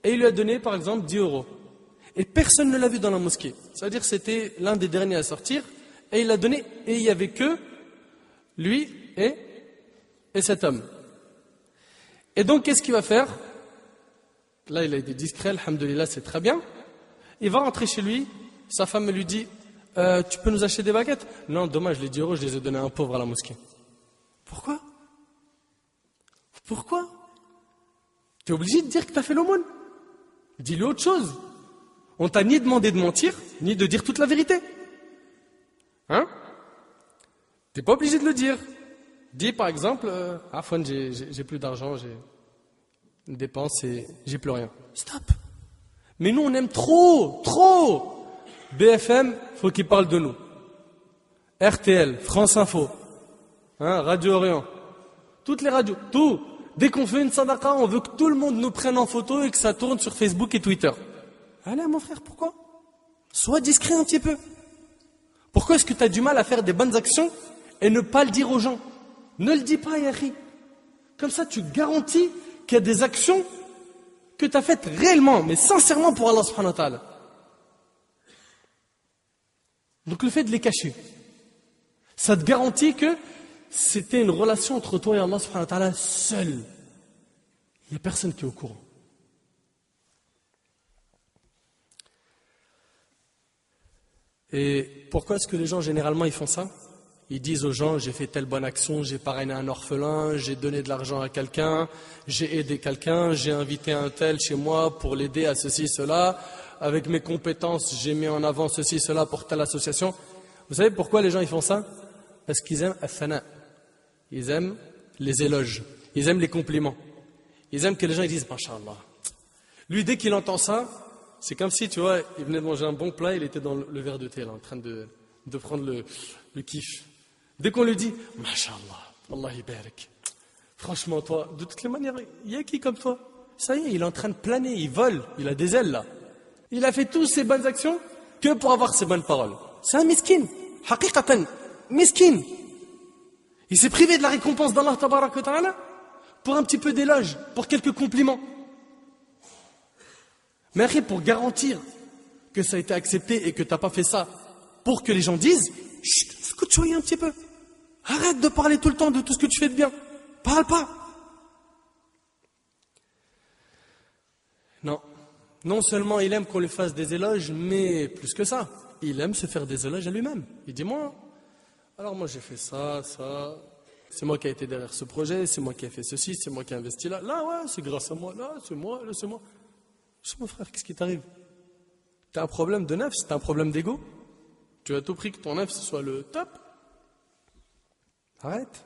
et il lui a donné par exemple 10 €. Et personne ne l'a vu dans la mosquée. C'est-à-dire que c'était l'un des derniers à sortir et il l'a donné et il n'y avait que lui et cet homme. Et donc, qu'est-ce qu'il va faire? Là, il a été discret, alhamdoulilah, c'est très bien. Il va rentrer chez lui, sa femme lui dit tu peux nous acheter des baguettes? Non, dommage, les 10 €, je les ai donnés à un pauvre à la mosquée. Pourquoi? Pourquoi? Tu es obligé de dire que tu as fait l'aumône. Dis-lui autre chose. On t'a ni demandé de mentir, ni de dire toute la vérité. Hein? Tu n'es pas obligé de le dire. Dis par exemple, Afwan, j'ai plus d'argent, j'ai une dépense et j'ai plus rien. Stop. Mais nous, on aime trop. BFM, faut qu'il parle de nous. RTL, France Info, hein, Radio Orient, toutes les radios, tout. Dès qu'on fait une sadaqa, on veut que tout le monde nous prenne en photo et que ça tourne sur Facebook et Twitter. Allez, mon frère, pourquoi? Sois discret un petit peu. Pourquoi est-ce que tu as du mal à faire des bonnes actions et ne pas le dire aux gens? Ne le dis pas, Yahri. Comme ça, tu garantis qu'il y a des actions que tu as faites réellement, mais sincèrement pour Allah subhanahu wa ta'ala. Donc le fait de les cacher, ça te garantit que c'était une relation entre toi et Allah subhanahu wa ta'ala seul. Il n'y a personne qui est au courant. Et pourquoi est-ce que les gens généralement ils font ça? Ils disent aux gens, j'ai fait telle bonne action, j'ai parrainé un orphelin, j'ai donné de l'argent à quelqu'un, j'ai aidé quelqu'un, j'ai invité un tel chez moi pour l'aider à ceci, cela. Avec mes compétences, j'ai mis en avant ceci, cela pour telle association. Vous savez pourquoi les gens ils font ça? Parce qu'ils aiment al-thana. Ils aiment les éloges. Ils aiment les compliments. Ils aiment que les gens ils disent, Masha'Allah. Lui, dès qu'il entend ça, c'est comme si, tu vois, il venait de manger un bon plat, il était dans le verre de thé, là, en train de prendre le kiff. Dès qu'on lui dit, Masha'Allah, Allah y barak. Franchement, toi, de toutes les manières, il y a qui comme toi? Ça y est, il est en train de planer, il vole, il a des ailes là. Il a fait toutes ces bonnes actions que pour avoir ces bonnes paroles. C'est un miskin, haqiqatan, miskin. Il s'est privé de la récompense d'Allah tabaraka wa ta'ala pour un petit peu d'éloge, pour quelques compliments. Mais après, pour garantir que ça a été accepté et que tu n'as pas fait ça pour que les gens disent, chut, écoute-toi un petit peu. Arrête de parler tout le temps de tout ce que tu fais de bien. Parle pas. Non. Non seulement il aime qu'on lui fasse des éloges, mais plus que ça, il aime se faire des éloges à lui-même. Il dit, moi j'ai fait ça, c'est moi qui ai été derrière ce projet, c'est moi qui ai fait ceci, c'est moi qui ai investi là. Là, ouais, c'est grâce à moi, là, c'est moi, là, c'est moi. Je dis, mon frère, qu'est-ce qui t'arrive? T'as un problème de nefs, t'as un problème d'ego? Tu as tout pris que ton nefs soit le top? Arrête.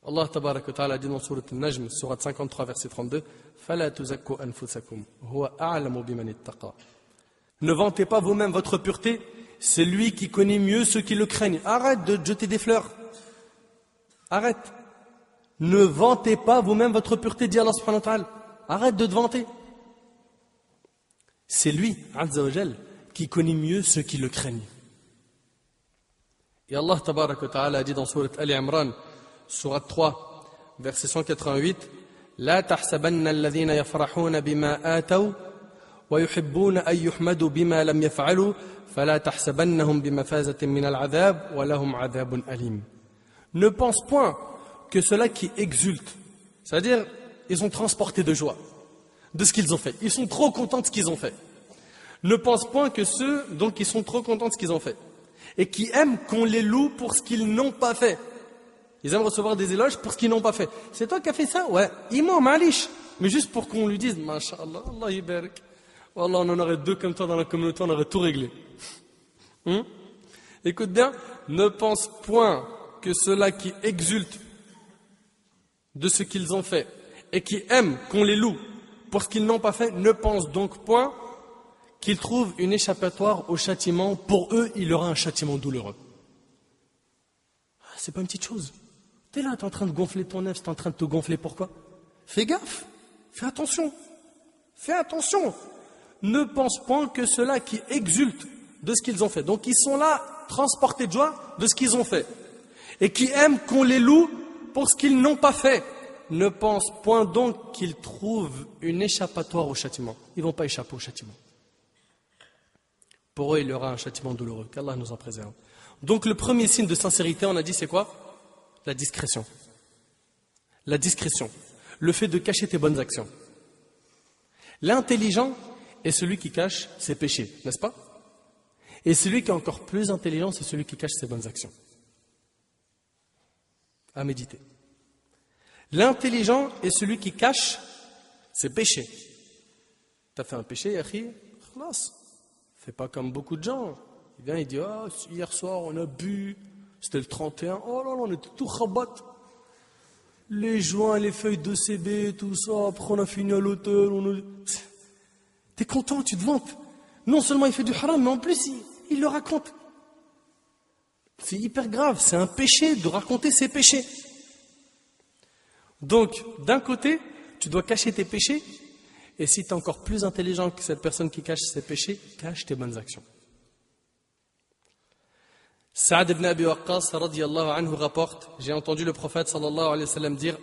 Allah tabarak wa ta'ala dit dans Surat Al-Najm, Surat 53, verset 32, فَلَا تُزَكُّوا أَنفُسَكُمْ هُوَ أَعْلَمُ بِمَنِ اتَّقَى. Ne vantez pas vous-même votre pureté, c'est lui qui connaît mieux ceux qui le craignent. Arrête de jeter des fleurs. Arrête. Ne vantez pas vous-même votre pureté, dit Allah subhanahu wa ta'ala. Arrête de te vanter. C'est lui, Azza wa Jal, qui connaît mieux ceux qui le craignent. Et Allah tabarak wa ta'ala a dit dans Surat Ali Imran, Surat 3, verset 188, لا تحسبن الذين يفرحون بما آتوا ويحبون أن يحمدوا بما لم يفعلوا فلا تحسبنهم بمفازة من العذاب ولهم عذاب أليم. Ne pense point que ceux-là qui exultent, c'est-à-dire ils sont transportés de joie de ce qu'ils ont fait, ils sont trop contents de ce qu'ils ont fait. Ne pense point que ceux donc qui sont trop contents de ce qu'ils ont fait et qui aiment qu'on les loue pour ce qu'ils n'ont pas fait. Ils aiment recevoir des éloges pour ce qu'ils n'ont pas fait. C'est toi qui as fait ça? Ouais. Imam, malish. Mais juste pour qu'on lui dise, Masha'Allah, Allah yibarak. Wallah, on en aurait deux comme toi dans la communauté, on aurait tout réglé. Écoute bien, ne pense point que ceux-là qui exultent de ce qu'ils ont fait et qui aiment qu'on les loue pour ce qu'ils n'ont pas fait, ne pense donc point qu'ils trouvent une échappatoire au châtiment. Pour eux, il y aura un châtiment douloureux. C'est pas une petite chose. T'es là, t'es en train de gonfler ton nef, t'es en train de te gonfler, pourquoi? Fais gaffe, fais attention. Fais attention. Ne pense point que ceux-là qui exultent de ce qu'ils ont fait. Donc ils sont là, transportés de joie de ce qu'ils ont fait. Et qui aiment qu'on les loue pour ce qu'ils n'ont pas fait. Ne pense point donc qu'ils trouvent une échappatoire au châtiment. Ils ne vont pas échapper au châtiment. Pour eux, il y aura un châtiment douloureux. Qu'Allah nous en préserve. Donc le premier signe de sincérité, on a dit, c'est quoi? La discrétion. La discrétion. Le fait de cacher tes bonnes actions. L'intelligent est celui qui cache ses péchés, n'est-ce pas? Et celui qui est encore plus intelligent, c'est celui qui cache ses bonnes actions. À méditer. L'intelligent est celui qui cache ses péchés. Tu as fait un péché, Yahri, khlas. Fais pas comme beaucoup de gens. Il vient, il dit, ah, hier soir on a bu, c'était le 31, oh là là, on était tout rabat. Les joints, les feuilles de CB, tout ça, après on a fini à l'hôtel. T'es content, tu te vantes. Non seulement il fait du haram, mais en plus il le raconte. C'est hyper grave, c'est un péché de raconter ses péchés. Donc, d'un côté, tu dois cacher tes péchés, et si tu es encore plus intelligent que cette personne qui cache ses péchés, cache tes bonnes actions. Saad ibn Abi Waqqas radiyallahu anhu rapporte, j'ai entendu le prophète sallallahu alayhi wa sallam dire,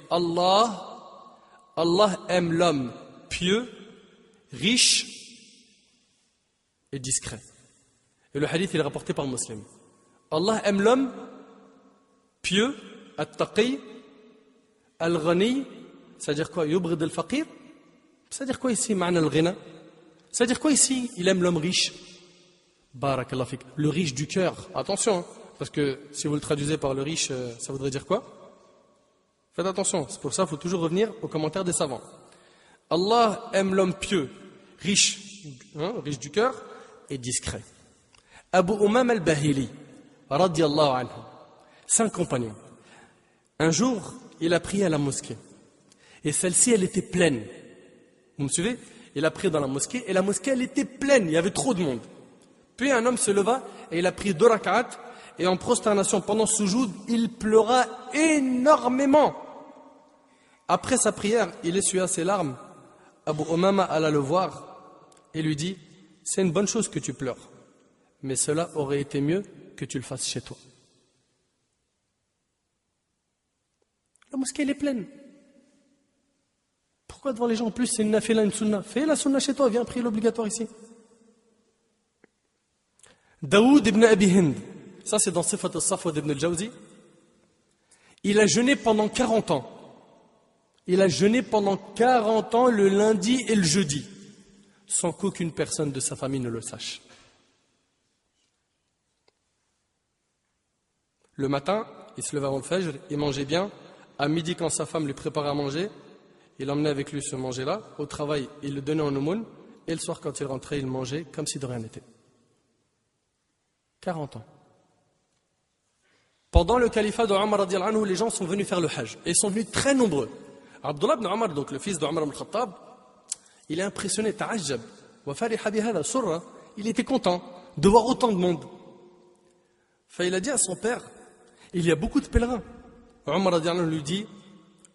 Allah aime l'homme pieux, riche et discret. Et le hadith il est rapporté par le musulman. Allah aime l'homme pieux, at-taqi, al-ghani, c'est-à-dire quoi? Yubrid al-faqir. C'est-à-dire quoi ici, ma'na al-ghina? C'est-à-dire quoi ici? Il aime l'homme riche. Barakallah fik. Le riche du cœur. Attention, hein, parce que si vous le traduisez par le riche, ça voudrait dire quoi? Faites attention, c'est pour ça qu'il faut toujours revenir aux commentaires des savants. Allah aime l'homme pieux, riche, riche du cœur et discret. Abu Umam al-Bahili, radiyallahu anhu, 5 compagnons. Un jour, il a prié à la mosquée. Et celle-ci, elle était pleine. Vous me suivez? Il a prié dans la mosquée, et la mosquée, elle était pleine, il y avait trop de monde. Puis un homme se leva, et il a pris 2 rak'at, et en prosternation pendant soujoud, il pleura énormément. Après sa prière, il essuya ses larmes Abu Umama alla le voir et lui dit « C'est une bonne chose que tu pleures, mais cela aurait été mieux que tu le fasses chez toi. » La mosquée, elle est pleine. Pourquoi devant les gens en plus c'est une nafila, une sunna? Fais la sunna chez toi, viens prier l'obligatoire ici. Daoud ibn Abi Hind, ça c'est dans Sifat al-Safwad ibn al-Jawzi. Il a jeûné pendant 40 ans. Il a jeûné pendant 40 ans le lundi et le jeudi, sans qu'aucune personne de sa famille ne le sache. Le matin, il se levait avant le fajr, il mangeait bien. À midi, quand sa femme lui préparait à manger, il emmenait avec lui ce manger-là. Au travail, il le donnait en aumône. Et le soir, quand il rentrait, il mangeait comme si de rien n'était. 40 ans. Pendant le califat de Omar radiallahu anhu, les gens sont venus faire le hajj. Et ils sont venus très nombreux. Abdullah ibn Omar, donc le fils de Omar ibn Khattab, il est impressionné, ta'ajjab. Wa fariha bihada surra. Il était content de voir autant de monde. Il a dit à son père, il y a beaucoup de pèlerins. Omar radiallahu anhu lui dit,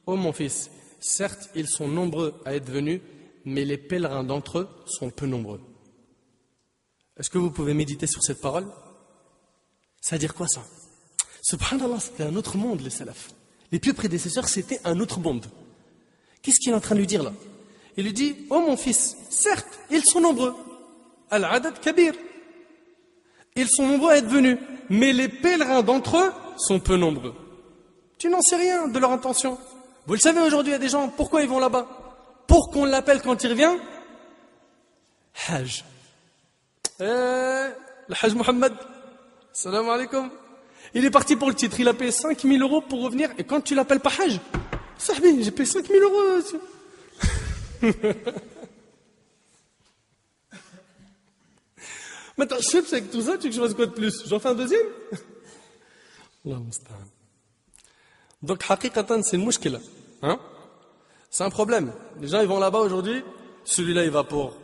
oh mon fils, certes ils sont nombreux à être venus, mais les pèlerins d'entre eux sont peu nombreux. Est-ce que vous pouvez méditer sur cette parole? Ça veut dire quoi ça? Subhanallah, c'était un autre monde les salafs. Les pieux prédécesseurs, c'était un autre monde. Qu'est-ce qu'il est en train de lui dire là? Il lui dit, oh mon fils, certes ils sont nombreux. Al-adad kabir. Ils sont nombreux à être venus, mais les pèlerins d'entre eux sont peu nombreux. Tu n'en sais rien de leur intention. Vous le savez aujourd'hui, il y a des gens, pourquoi ils vont là-bas? Pour qu'on l'appelle quand il revient Hajj. Le Hajj Mohammed. Salam alaikum. Il est parti pour le titre, il a payé 5 000 € pour revenir, et quand tu l'appelles pas Hajj, Sahbi, j'ai payé 5 000 €. Maintenant, je sais avec tout ça, tu veux que je fasse quoi de plus? J'en fais un deuxième? Allah musta'an. Donc, haqiqatan, c'est une mouchkila. Hein? C'est un problème. Les gens, ils vont là-bas aujourd'hui. Celui-là, il va pour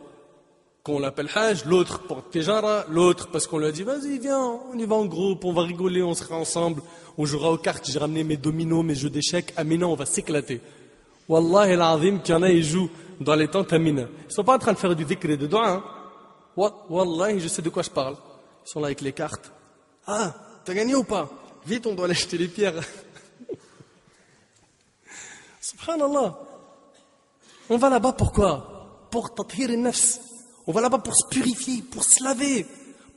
qu'on l'appelle Hajj. L'autre pour Tijara. L'autre parce qu'on lui a dit, vas-y, viens, on y va en groupe, on va rigoler, on sera ensemble. On jouera aux cartes. J'ai ramené mes dominos, mes jeux d'échecs. À Mina, on va s'éclater. Wallah el-azim, qu'il y en a, ils jouent dans les tentes à Mina. Ils sont pas en train de faire du dhikr et de dua. Hein? Wallah, je sais de quoi je parle. Ils sont là avec les cartes. Ah, t'as gagné ou pas? Vite, on doit aller acheter les pierres. Subhanallah. On va là-bas pourquoi? Pour tathir al-nafs. On va là-bas pour se purifier, pour se laver,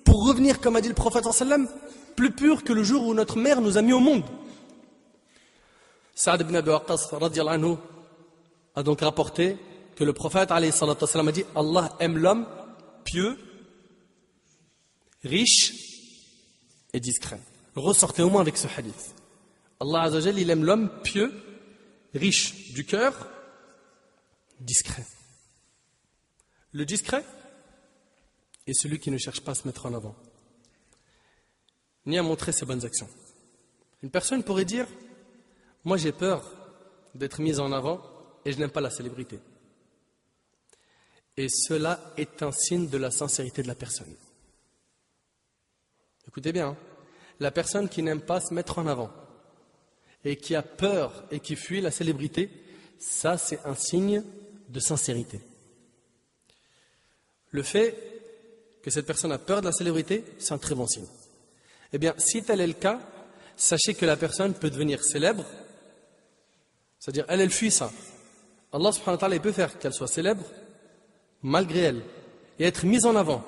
pour revenir, comme a dit le prophète sallam, plus pur que le jour où notre mère nous a mis au monde. Sa'd ibn Abi Waqqas radiyallahu anhu a donc rapporté que le prophète alayhi salatu wassalam a dit, Allah aime l'homme pieux, riche et discret. Ressortez au moins avec ce hadith. Allah Azza wa Jalla, il aime l'homme pieux, riche du cœur, discret. Le discret est celui qui ne cherche pas à se mettre en avant, ni à montrer ses bonnes actions. Une personne pourrait dire, moi j'ai peur d'être mise en avant et je n'aime pas la célébrité. Et cela est un signe de la sincérité de la personne. Écoutez bien, hein. La personne qui n'aime pas se mettre en avant et qui a peur et qui fuit la célébrité, ça c'est un signe de sincérité. Le fait que cette personne a peur de la célébrité, c'est un très bon signe. Eh bien, si tel est le cas, sachez que la personne peut devenir célèbre, c'est-à-dire elle fuit ça. Allah subhanahu wa ta'ala, il peut faire qu'elle soit célèbre malgré elle et être mise en avant.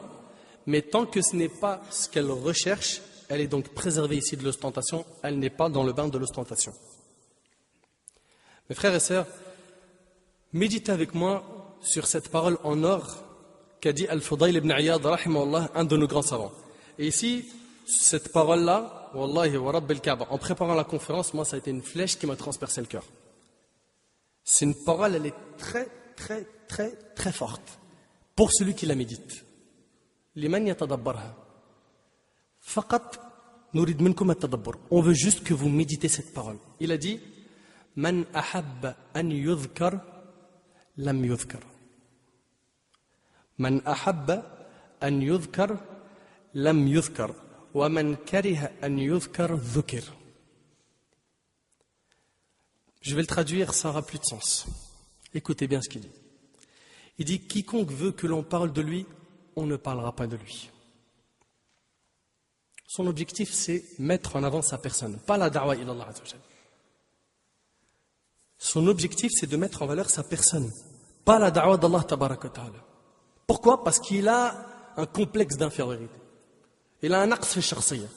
Mais tant que ce n'est pas ce qu'elle recherche, elle est donc préservée ici de l'ostentation, elle n'est pas dans le bain de l'ostentation. Mes frères et sœurs, méditez avec moi sur cette parole en or qu'a dit Al-Fudayl ibn Iyad, rahimahullah, un de nos grands savants. Et ici, cette parole-là, Wallahi wa Rabbil Kaaba, en préparant la conférence, moi ça a été une flèche qui m'a transpercé le cœur. C'est une parole, elle est très, très, très, très forte pour celui qui la médite. Liman yatadabbarha. Faqat nurid minkum at-tadabbur. On veut juste que vous méditez cette parole. Il a dit Man ahabba an yudhkar lam yudhkar. Man ahabba an yudhkar lam yudhkar. Wa man kariha an yudhkar dhukir. Je vais le traduire, ça aura plus de sens. Écoutez bien ce qu'il dit. Il dit, quiconque veut que l'on parle de lui, on ne parlera pas de lui. Son objectif, c'est mettre en avant sa personne, pas la da'wa ila Allah azza wa jal. Son objectif, c'est de mettre en valeur sa personne, pas la da'wa d'Allah tabaraka wa ta'ala. Pourquoi? Parce qu'il a un complexe d'infériorité. Il a un aqs fi shakhsiyya.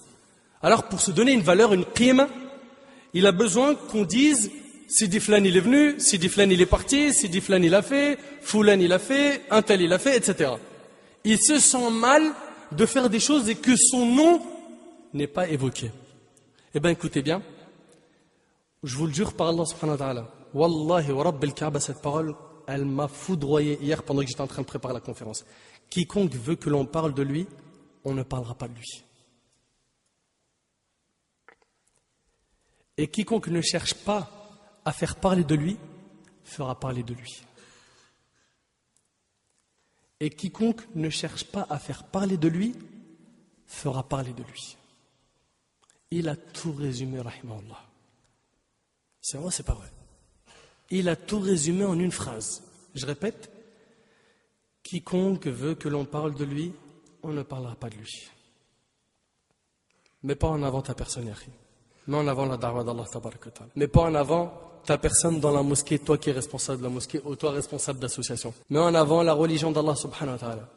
Alors, pour se donner une valeur, une qima, il a besoin qu'on dise Sidi Flan il est venu, Sidi Flan il est parti, Sidi Flan il a fait, Foulan il a fait, un tel il a fait, etc. Il se sent mal de faire des choses et que son nom n'est pas évoqué. Eh bien, écoutez bien, je vous le jure par Allah subhanahu wa ta'ala, Wallahi wa Rabbil Kaaba, cette parole, elle m'a foudroyé hier pendant que j'étais en train de préparer la conférence. Quiconque veut que l'on parle de lui, on ne parlera pas de lui. Et quiconque ne cherche pas à faire parler de lui, fera parler de lui. Et quiconque ne cherche pas à faire parler de lui, fera parler de lui. Il a tout résumé, rahimahullah. C'est vrai, c'est pas vrai. Il a tout résumé en une phrase. Je répète, quiconque veut que l'on parle de lui, on ne parlera pas de lui. Mais pas en avant ta personne, Yahri. Mais en avant la da'wa d'Allah tabaraka wa ta'ala. Mais pas en avant ta personne dans la mosquée, toi qui es responsable de la mosquée ou toi responsable d'association. Mais en avant la religion d'Allah subhanahu wa ta'ala.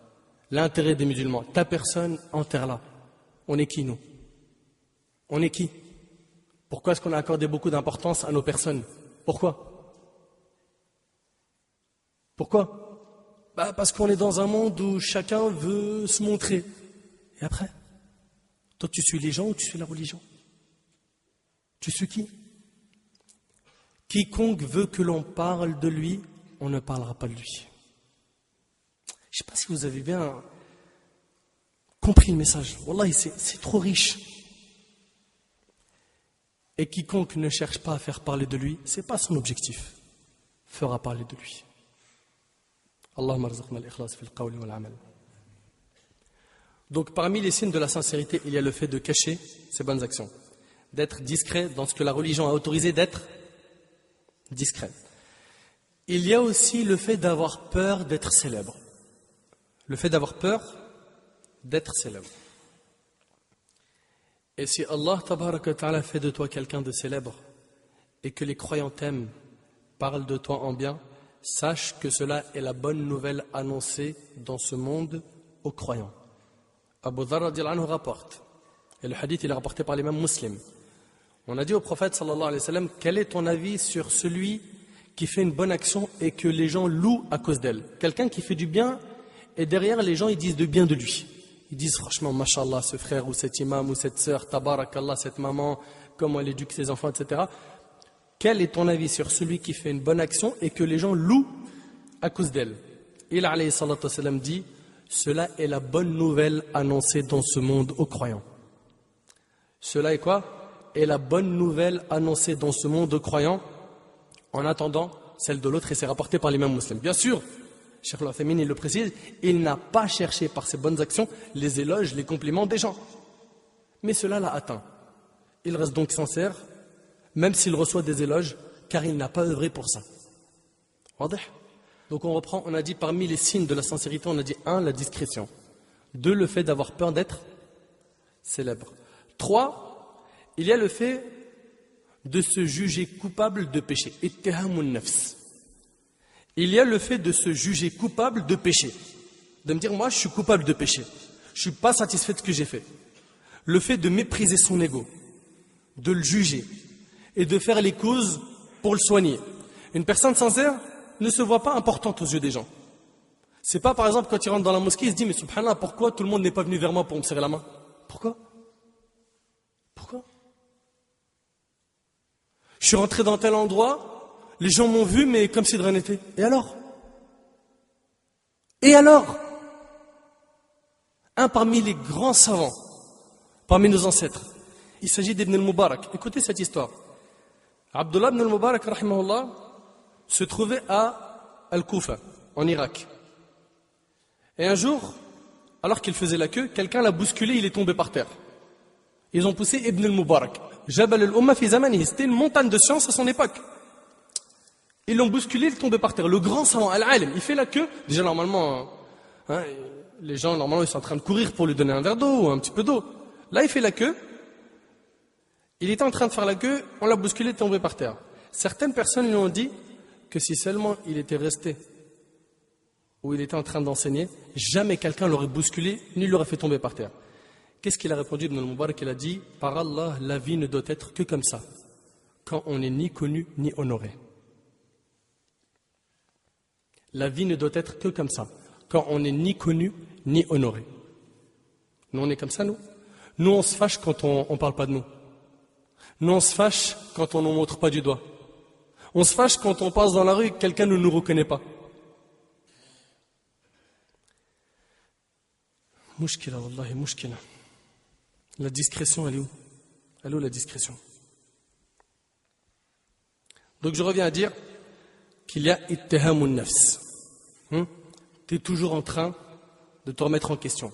L'intérêt des musulmans. Ta personne, enterre-la. On est qui, nous? On est qui? Pourquoi est-ce qu'on a accordé beaucoup d'importance à nos personnes? Pourquoi? Pourquoi? Parce qu'on est dans un monde où chacun veut se montrer. Et après? Toi, tu suis les gens ou tu suis la religion? Tu suis qui? Quiconque veut que l'on parle de lui, on ne parlera pas de lui. Je ne sais pas si vous avez bien compris le message. Wallahi, c'est trop riche. Et quiconque ne cherche pas à faire parler de lui, ce n'est pas son objectif, fera parler de lui. Allahumma rizqna al-ikhlas fil qawli wal amal. Donc parmi les signes de la sincérité, il y a le fait de cacher ses bonnes actions, d'être discret dans ce que la religion a autorisé d'être discret. Il y a aussi le fait d'avoir peur d'être célèbre. Le fait d'avoir peur d'être célèbre. Et si Allah tabaraka wa ta'ala fait de toi quelqu'un de célèbre et que les croyants t'aiment, parlent de toi en bien, sache que cela est la bonne nouvelle annoncée dans ce monde aux croyants. Abu Dharr radiyallahu anhu rapporte, et le hadith il est rapporté par l'imam Muslim. On a dit au prophète sallallahu alayhi wa sallam, quel est ton avis sur celui qui fait une bonne action et que les gens louent à cause d'elle? Quelqu'un qui fait du bien et derrière les gens ils disent de bien de lui. Ils disent franchement, mashallah, ce frère ou cet imam ou cette sœur, tabarakallah, cette maman, comment elle éduque ses enfants, etc. Quel est ton avis sur celui qui fait une bonne action et que les gens louent à cause d'elle? Il alayhi salatu wa sallam dit, cela est la bonne nouvelle annoncée dans ce monde aux croyants. Cela est quoi? Est la bonne nouvelle annoncée dans ce monde aux croyants en attendant celle de l'autre, et c'est rapporté par l'imam Muslim. Bien sûr, Cheikh Al-Uthaymin, il le précise, il n'a pas cherché par ses bonnes actions les éloges, les compliments des gens. Mais cela l'a atteint. Il reste donc sincère, même s'il reçoit des éloges, car il n'a pas œuvré pour ça. Donc on reprend, on a dit parmi les signes de la sincérité, on a dit 1, la discrétion. 2, le fait d'avoir peur d'être célèbre. 3, il y a le fait de se juger coupable de péché. Ittihamun nafs. Il y a le fait de se juger coupable de péché. De me dire, moi, je suis coupable de péché. Je ne suis pas satisfait de ce que j'ai fait. Le fait de mépriser son ego, de le juger et de faire les causes pour le soigner. Une personne sincère ne se voit pas importante aux yeux des gens. C'est pas, par exemple, quand il rentre dans la mosquée, il se dit, mais subhanallah, pourquoi tout le monde n'est pas venu vers moi pour me serrer la main? Pourquoi? Je suis rentré dans tel endroit, les gens m'ont vu, mais comme si de rien n'était. Et alors? Un parmi les grands savants, parmi nos ancêtres, il s'agit d'Ibn al-Mubarak. Écoutez cette histoire. Abdullah ibn al-Mubarak, rahimahullah, se trouvait à Al-Koufa, en Irak. Et un jour, alors qu'il faisait la queue, quelqu'un l'a bousculé, il est tombé par terre. Ils ont poussé Ibn al-Mubarak. Jabal al-Umma fi zamanihi, c'était une montagne de science à son époque. Ils l'ont bousculé, il est tombé par terre. Le grand savant, Al-Alim, il fait la queue. Déjà, normalement, hein, les gens, normalement, ils sont en train de courir pour lui donner un verre d'eau ou un petit peu d'eau. Là, il fait la queue. Il était en train de faire la queue, on l'a bousculé, il est tombé par terre. Certaines personnes lui ont dit que si seulement il était resté où il était en train d'enseigner, jamais quelqu'un l'aurait bousculé ni l'aurait fait tomber par terre. Qu'est-ce qu'il a répondu Ibn al-Mubarak? Il a dit, par Allah, la vie ne doit être que comme ça, quand on n'est ni connu ni honoré. La vie ne doit être que comme ça, quand on n'est ni connu ni honoré. Nous, on est comme ça, nous. Nous, on se fâche quand on ne parle pas de nous. Nous, on se fâche quand on ne nous montre pas du doigt. On se fâche quand on passe dans la rue et que quelqu'un ne nous reconnaît pas. Mouchkila, wallahi, mouchkila. La discrétion, elle est où? Elle est où la discrétion? Donc je reviens à dire qu'il y a ittihamun nafs. Tu es toujours en train de te remettre en question.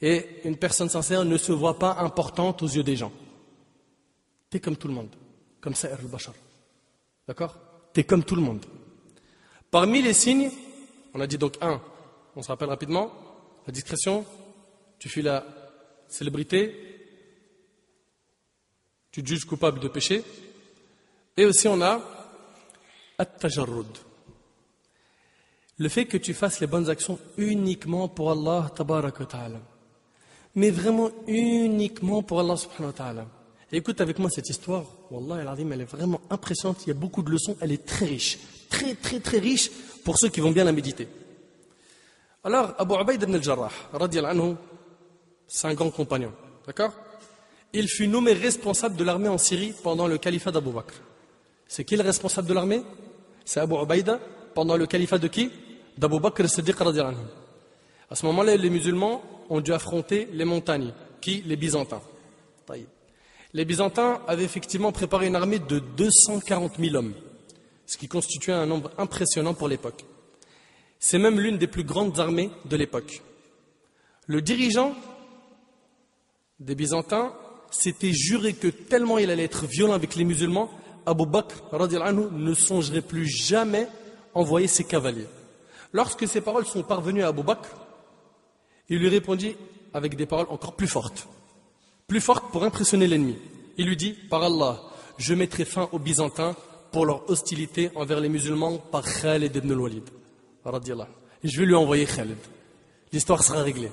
Et une personne sincère ne se voit pas importante aux yeux des gens. Tu es comme tout le monde, comme Sa'ir al-Bashar. D'accord? Tu es comme tout le monde. Parmi les signes, on a dit donc on se rappelle rapidement, la discrétion, tu fuis la célébrité, tu te juges coupable de péché, et aussi on a at-tajarrud. Le fait que tu fasses les bonnes actions uniquement pour Allah tabaraka wa ta'ala. Mais vraiment uniquement pour Allah subhanahu wa ta'ala. Et écoute avec moi cette histoire, Wallah al-Azim, elle est vraiment impressionnante, il y a beaucoup de leçons, elle est très riche, très très très riche pour ceux qui vont bien la méditer. Alors, Abu Ubayd ibn al-Jarrah, radiyallahu anhu, c'est un grand compagnon, d'accord? Il fut nommé responsable de l'armée en Syrie pendant le califat d'Abu Bakr. C'est qui le responsable de l'armée? C'est Abu Ubayd pendant le califat de qui? D'Abu Bakr as-Siddiq radiyallahu anhu. À ce moment-là, les musulmans ont dû affronter les montagnes, qui? Les Byzantins. Les Byzantins avaient effectivement préparé une armée de 240 000 hommes, ce qui constituait un nombre impressionnant pour l'époque. C'est même l'une des plus grandes armées de l'époque. Le dirigeant des Byzantins s'était juré que tellement il allait être violent avec les musulmans, Abu Bakr radiyallahu anhu ne songerait plus jamais envoyer ses cavaliers. Lorsque ces paroles sont parvenues à Abu Bakr, il lui répondit avec des paroles encore plus fortes pour impressionner l'ennemi. Il lui dit, par Allah, je mettrai fin aux Byzantins pour leur hostilité envers les musulmans par Khalid ibn al-Walid. Et je vais lui envoyer Khalid. L'histoire sera réglée.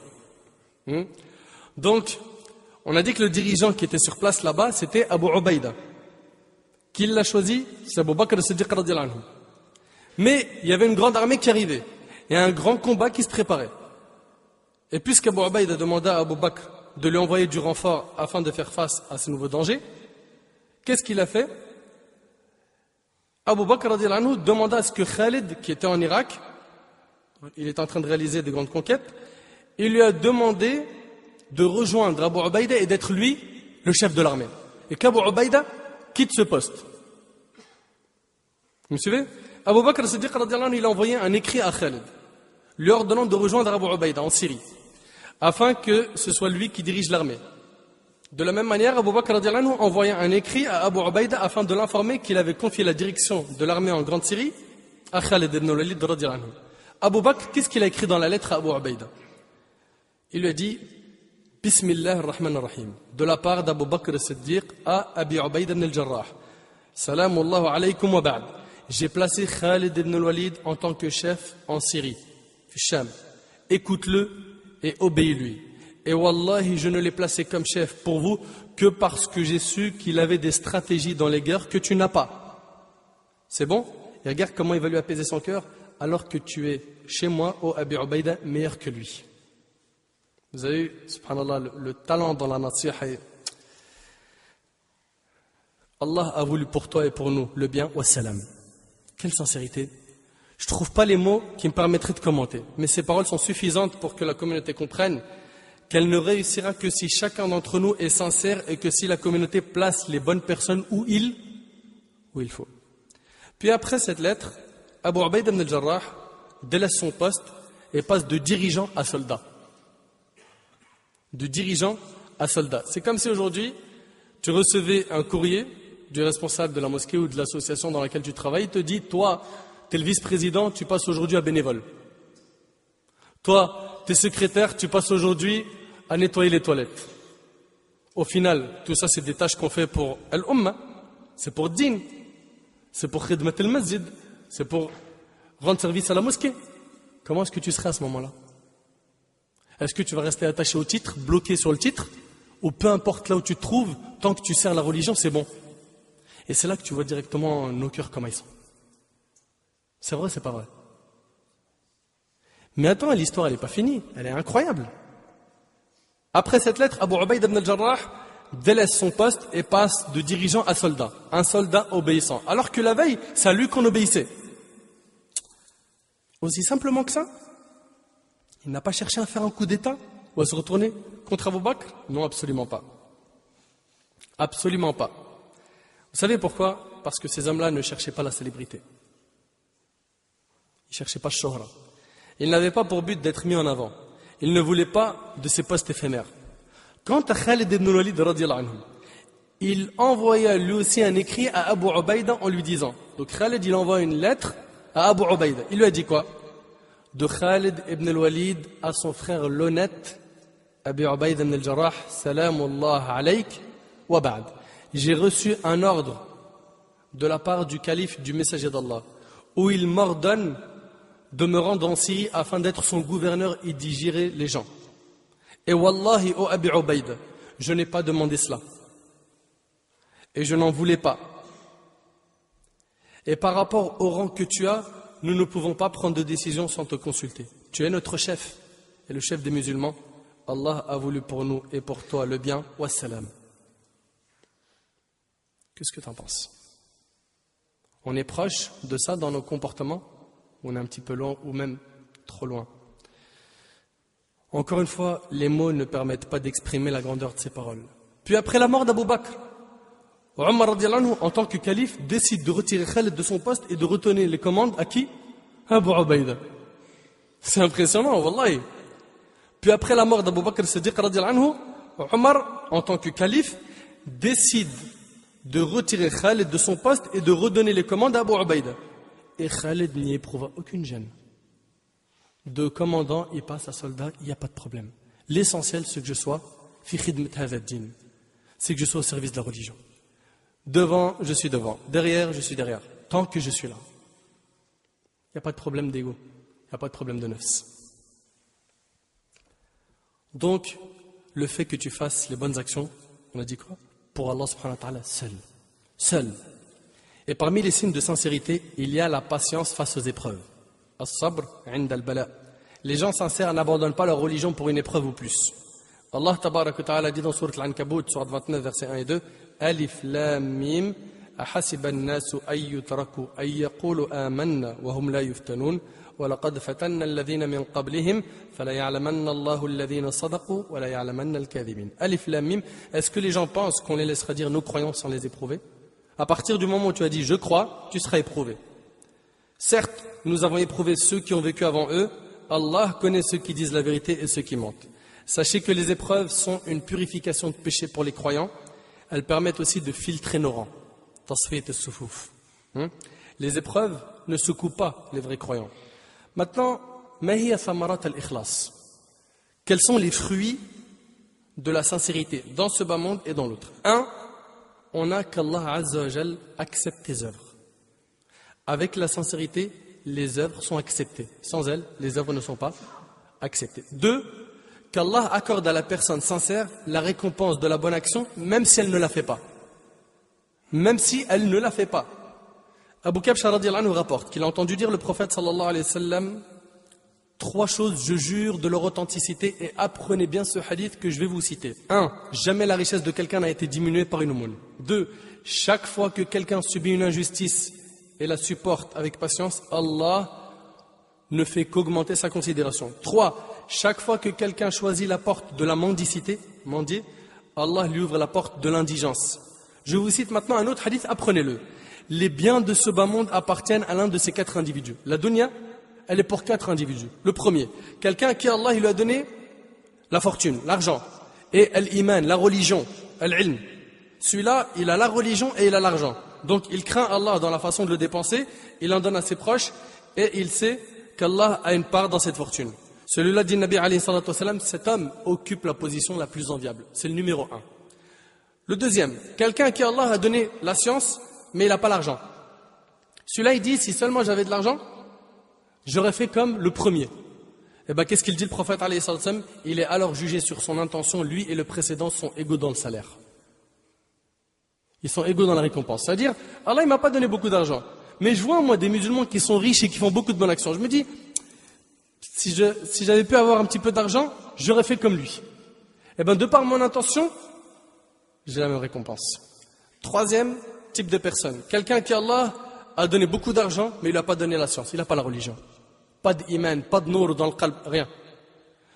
Donc, on a dit que le dirigeant qui était sur place là-bas, c'était Abu Ubaïda. Qui l'a choisi? C'est Abu Bakr as-Siddiq radiyallahu anhu. Mais il y avait une grande armée qui arrivait. Et un grand combat qui se préparait. Et puisqu'Abu Ubaïda demanda à Abu Bakr de lui envoyer du renfort afin de faire face à ce nouveau danger, qu'est-ce qu'il a fait? Abu Bakr radiyallahu anhu demanda à ce que Khalid, qui était en Irak, il est en train de réaliser des grandes conquêtes, il lui a demandé de rejoindre Abu Ubaïda et d'être lui le chef de l'armée. Et qu'Abu Ubaïda quitte ce poste. Vous me suivez? Abu Bakr as-Siddiq radiyallahu anhu, il a envoyé un écrit à Khalid, lui ordonnant de rejoindre Abu Ubaïda en Syrie, afin que ce soit lui qui dirige l'armée. De la même manière, Abu Bakr radiyallahu anhu envoyait un écrit à Abu Ubaïda afin de l'informer qu'il avait confié la direction de l'armée en Grande Syrie à Khalid ibn al-Walid radiyallahu anhu. Abu Bakr, qu'est-ce qu'il a écrit dans la lettre à Abu Ubaïda? Il lui a dit Bismillah ar-Rahman ar-Rahim, de la part d'Abu Bakr as-Siddiq à Abi Ubaïda ibn al-Jarrah. Salamullahu alaykum wa ba'd. J'ai placé Khalid ibn al-Walid en tant que chef en Syrie, Sham. Écoute-le et obéis-lui. Et wallahi, je ne l'ai placé comme chef pour vous que parce que j'ai su qu'il avait des stratégies dans les guerres que tu n'as pas. C'est bon? Et regarde comment il va lui apaiser son cœur alors que tu es chez moi, au Abi Ubaïda, meilleur que lui. Vous avez eu, subhanallah, le talent dans la nasiha. Allah a voulu pour toi et pour nous le bien, wassalam. Quelle sincérité! Je ne trouve pas les mots qui me permettraient de commenter, mais ces paroles sont suffisantes pour que la communauté comprenne qu'elle ne réussira que si chacun d'entre nous est sincère et que si la communauté place les bonnes personnes où il faut. Puis après cette lettre, Abu Ubaïda ibn al-Jarrah délaisse son poste et passe de dirigeant à soldat. De dirigeant à soldat. C'est comme si aujourd'hui, tu recevais un courrier du responsable de la mosquée ou de l'association dans laquelle tu travailles, il te dit, toi, tu es le vice-président, tu passes aujourd'hui à bénévole. Toi, tu es secrétaire, tu passes aujourd'hui à nettoyer les toilettes. Au final, tout ça, c'est des tâches qu'on fait pour Al-Ummah, c'est pour Din, c'est pour Khidmat al-Masjid, c'est pour rendre service à la mosquée. Comment est-ce que tu serais à ce moment-là? Est-ce que tu vas rester attaché au titre, bloqué sur le titre, ou peu importe là où tu te trouves, tant que tu sers la religion, c'est bon? Et c'est là que tu vois directement nos cœurs comme ils sont. C'est vrai, c'est pas vrai? Mais attends, l'histoire, elle n'est pas finie, elle est incroyable. Après cette lettre, Abu Ubayd ibn al-Jarrah délaisse son poste et passe de dirigeant à soldat, un soldat obéissant. Alors que la veille, c'est à lui qu'on obéissait. Aussi simplement que ça, il n'a pas cherché à faire un coup d'État ou à se retourner contre Abu Bakr? Non, absolument pas. Absolument pas. Vous savez pourquoi? Parce que ces hommes-là ne cherchaient pas la célébrité. Ils ne cherchaient pas le shohra. Ils n'avaient pas pour but d'être mis en avant. Ils ne voulaient pas de ces postes éphémères. Quant à Khalid ibn al-Walid, il envoya lui aussi un écrit à Abu Ubaïda en lui disant. Donc Khalid, il envoie une lettre à Abu Ubaïda. Il lui a dit quoi? De Khalid ibn al-Walid à son frère l'honnête, Abu Ubaïda ibn al-Jarrah, salamullah alayk wa ba'd. J'ai reçu un ordre de la part du calife du messager d'Allah, où il m'ordonne de me rendre en Syrie afin d'être son gouverneur et d'y gérer les gens. Et wallahi, ô Abu Ubaïda, je n'ai pas demandé cela. Et je n'en voulais pas. Et par rapport au rang que tu as, nous ne pouvons pas prendre de décision sans te consulter. Tu es notre chef et le chef des musulmans. Allah a voulu pour nous et pour toi le bien. Wassalam. Qu'est-ce que tu en penses? On est proche de ça dans nos comportements? On est un petit peu loin ou même trop loin. Encore une fois, les mots ne permettent pas d'exprimer la grandeur de ces paroles. Puis après la mort d'Abu Bakr, Omar radiallahu anhu, en tant que calife, décide de retirer Khalid de son poste et de retourner les commandes à qui? Abu Ubaïda. C'est impressionnant, wallahi. Puis après la mort d'Abu Bakr Siddiq radiallahu anhu, Omar, en tant que calife, décide de retirer Khalid de son poste et de redonner les commandes à Abu Ubaïda. Et Khalid n'y éprouva aucune gêne. De commandant, il passe à soldat, il n'y a pas de problème. L'essentiel, c'est que je sois fi khidmat hadha ad-din. C'est que je sois au service de la religion. Devant, je suis devant. Derrière, je suis derrière. Tant que je suis là. Il n'y a pas de problème d'ego. Il n'y a pas de problème de nafs. Donc, le fait que tu fasses les bonnes actions, on a dit quoi? Pour Allah subhanahu wa ta'ala, seul. Seul. Et parmi les signes de sincérité, il y a la patience face aux épreuves. As-sabr 'inda al-bala. Les gens sincères n'abandonnent pas leur religion pour une épreuve ou plus. Allah tabarak wa ta'ala dit dans sourate Al-Ankabut, sourate 29, versets 1 et 2, Alif lam mim, ahasiba an-nasu ay yutraku ay yaqulu amanna wa hum la yuftanun, wa laqad fatanna alladhina min qablihim, fala ya'lamanna Allahu alladhina sadaqu wa la ya'lamanna al-kadhibin. Alif lam mim, est-ce que les gens pensent qu'on les laissera dire nos croyances sans les éprouver? À partir du moment où tu as dit je crois, tu seras éprouvé. Certes, nous avons éprouvé ceux qui ont vécu avant eux. Allah connaît ceux qui disent la vérité et ceux qui mentent. Sachez que les épreuves sont une purification de péché pour les croyants. Elles permettent aussi de filtrer nos rangs. Tasfiyat as-sufuf. Les épreuves ne secouent pas les vrais croyants. Maintenant, ma hiya thamarat al-ikhlas. Quels sont les fruits de la sincérité dans ce bas monde et dans l'autre? 1. On a qu'Allah Azza wa Jal accepte tes œuvres. Avec la sincérité, les œuvres sont acceptées. Sans elles, les œuvres ne sont pas acceptées. 2. Qu'Allah accorde à la personne sincère la récompense de la bonne action, même si elle ne la fait pas. Même si elle ne la fait pas. Abu Kabsha radiyallahu anhu rapporte qu'il a entendu dire le prophète sallallahu alayhi wa sallam 3 choses, je jure de leur authenticité, et apprenez bien ce hadith que je vais vous citer. 1. Jamais la richesse de quelqu'un n'a été diminuée par une aumône. 2. Chaque fois que quelqu'un subit une injustice et la supporte avec patience, Allah ne fait qu'augmenter sa considération. 3. Chaque fois que quelqu'un choisit la porte de la mendicité, mendier, Allah lui ouvre la porte de l'indigence. Je vous cite maintenant un autre hadith, apprenez-le. Les biens de ce bas monde appartiennent à l'un de ces 4 individus. La dunya, elle est pour 4 individus. Le premier, quelqu'un à qui Allah il lui a donné la fortune, l'argent, et l'iman, la religion, l'ilm. Celui-là, il a la religion et il a l'argent. Donc il craint Allah dans la façon de le dépenser, il en donne à ses proches et il sait qu'Allah a une part dans cette fortune. Celui-là, dit Nabi alayhi salatu wasalam, cet homme occupe la position la plus enviable. C'est le numéro 1. Le deuxième, quelqu'un à qui Allah a donné la science, mais il n'a pas l'argent. Celui-là, il dit, si seulement j'avais de l'argent, j'aurais fait comme le premier. Et bien, qu'est-ce qu'il dit le prophète alayhi salatu wasalam? Il est alors jugé sur son intention, lui et le précédent sont égaux dans le salaire. Ils sont égaux dans la récompense. C'est-à-dire, Allah il m'a pas donné beaucoup d'argent. Mais je vois, moi, des musulmans qui sont riches et qui font beaucoup de bonnes actions. Je me dis, si j'avais pu avoir un petit peu d'argent, j'aurais fait comme lui. Et bien, de par mon intention, j'ai la même récompense. Troisième type de personne. Quelqu'un qui, Allah, a donné beaucoup d'argent, mais il n'a pas donné la science. Il n'a pas la religion. Pas d'iman, pas de nour dans le qalb, rien.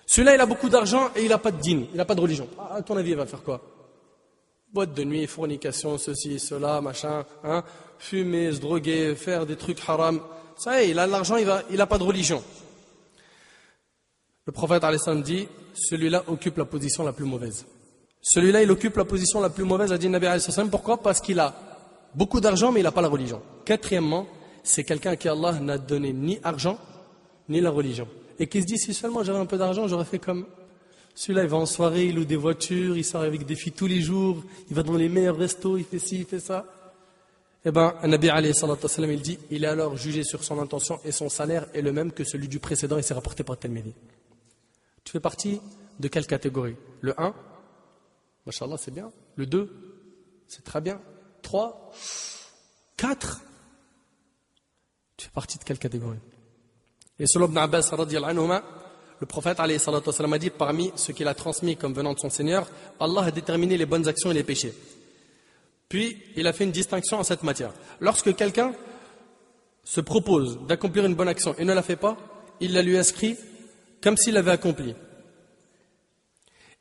Celui-là, il a beaucoup d'argent et il n'a pas de din, il n'a pas de religion. À ton avis, il va faire quoi? Boîte de nuit, fornication, ceci, cela, machin, hein, fumer, se droguer, faire des trucs haram. Ça y est, il a l'argent, il n'a pas de religion. Le prophète alayhi salam dit, celui-là occupe la position la plus mauvaise. Celui-là, il occupe la position la plus mauvaise, a dit Nabi alayhi salam. Pourquoi? Parce qu'il a beaucoup d'argent, mais il n'a pas la religion. Quatrièmement, c'est quelqu'un à qui Allah n'a donné ni argent, ni la religion. Et qui se dit, si seulement j'avais un peu d'argent, j'aurais fait comme... Celui-là, il va en soirée, il loue des voitures, il sort avec des filles tous les jours, il va dans les meilleurs restos, il fait ci, il fait ça. Eh bien, Nabi alayhi salatu wasalam, il dit, il est alors jugé sur son intention et son salaire est le même que celui du précédent et c'est rapporté par Tirmidhi. Tu fais partie de quelle catégorie? Le 1, Masha'Allah, c'est bien. Le 2, c'est très bien. 3, 4, tu fais partie de quelle catégorie? Et selon Ibn Abbas, radiyallahu anhuma, le prophète alayhi salatu wasalam a dit, parmi ce qu'il a transmis comme venant de son Seigneur, Allah a déterminé les bonnes actions et les péchés. Puis, il a fait une distinction en cette matière. Lorsque quelqu'un se propose d'accomplir une bonne action et ne la fait pas, il la lui inscrit comme s'il l'avait accomplie.